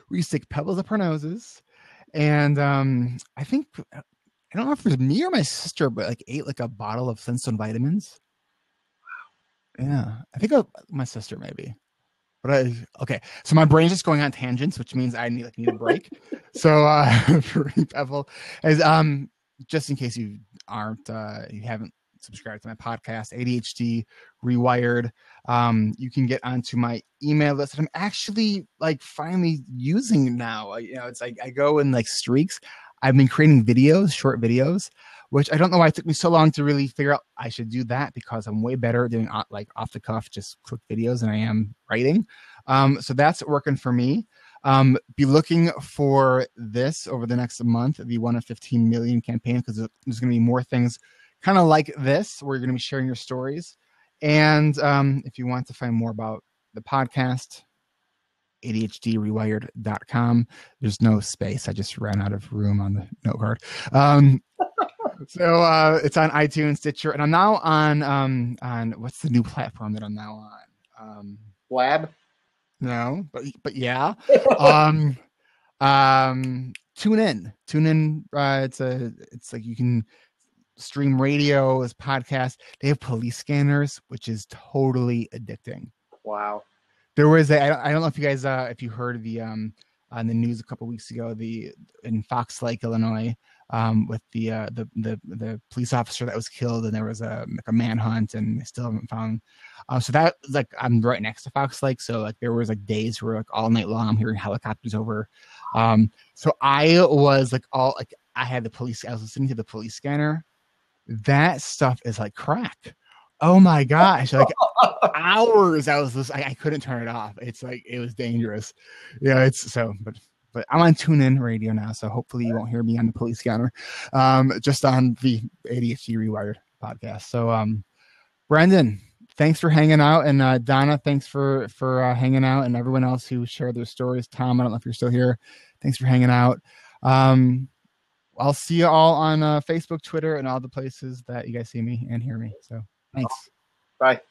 We stick pebbles up our noses, and I think, I don't know if it was me or my sister, but like ate like a bottle of Flintstone vitamins. Yeah, I think my sister maybe. But okay, so my brain's just going on tangents, which means I need a break. So for pebble, as just in case you haven't subscribed to my podcast, ADHD rewired, you can get onto my email list that I'm actually like finally using now. It's like I go in like streaks. I've been creating videos, short videos, which I don't know why it took me so long to really figure out I should do that, because I'm way better doing like off the cuff, just quick videos than I am writing. So that's working for me. Be looking for this over the next month, the 1 of 15 million campaign, because there's going to be more things kind of like this, where you're going to be sharing your stories. And if you want to find more about the podcast, ADHDrewired.com. There's no space. I just ran out of room on the note card. So it's on iTunes, Stitcher, and I'm now on what's the new platform that I'm now on? Blab? No, but yeah. Tune in. It's like you can stream radio as podcast. They have police scanners, which is totally addicting. Wow. There was I don't know if you guys if you heard the on the news a couple of weeks ago, in Fox Lake, Illinois, with the police officer that was killed, and there was a manhunt, and they still haven't found. So that, like, I'm right next to Fox Lake, so like there was like days where like all night long I'm hearing helicopters over. So I was like I was listening to the police scanner. That stuff is like crack. Oh my gosh, like hours I was listening. I couldn't turn it off. It's like, it was dangerous. Yeah, it's so, but I'm on TuneIn Radio now, so hopefully you won't hear me on the police scanner, just on the ADHD Rewired podcast. So Brendan, thanks for hanging out, and Donna, thanks for hanging out, and everyone else who shared their stories. Tom, I don't know if you're still here. Thanks for hanging out. I'll see you all on Facebook, Twitter, and all the places that you guys see me and hear me. So thanks. Bye.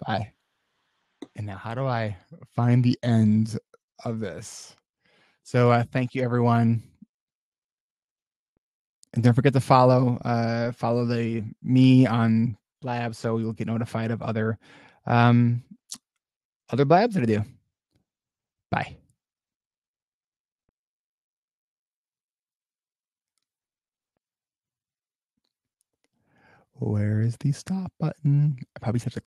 Bye. And now, how do I find the end of this? So thank you, everyone. And don't forget to follow me on Blab, so you'll get notified of other Blabs that I do. Bye. Where is the stop button? I probably have to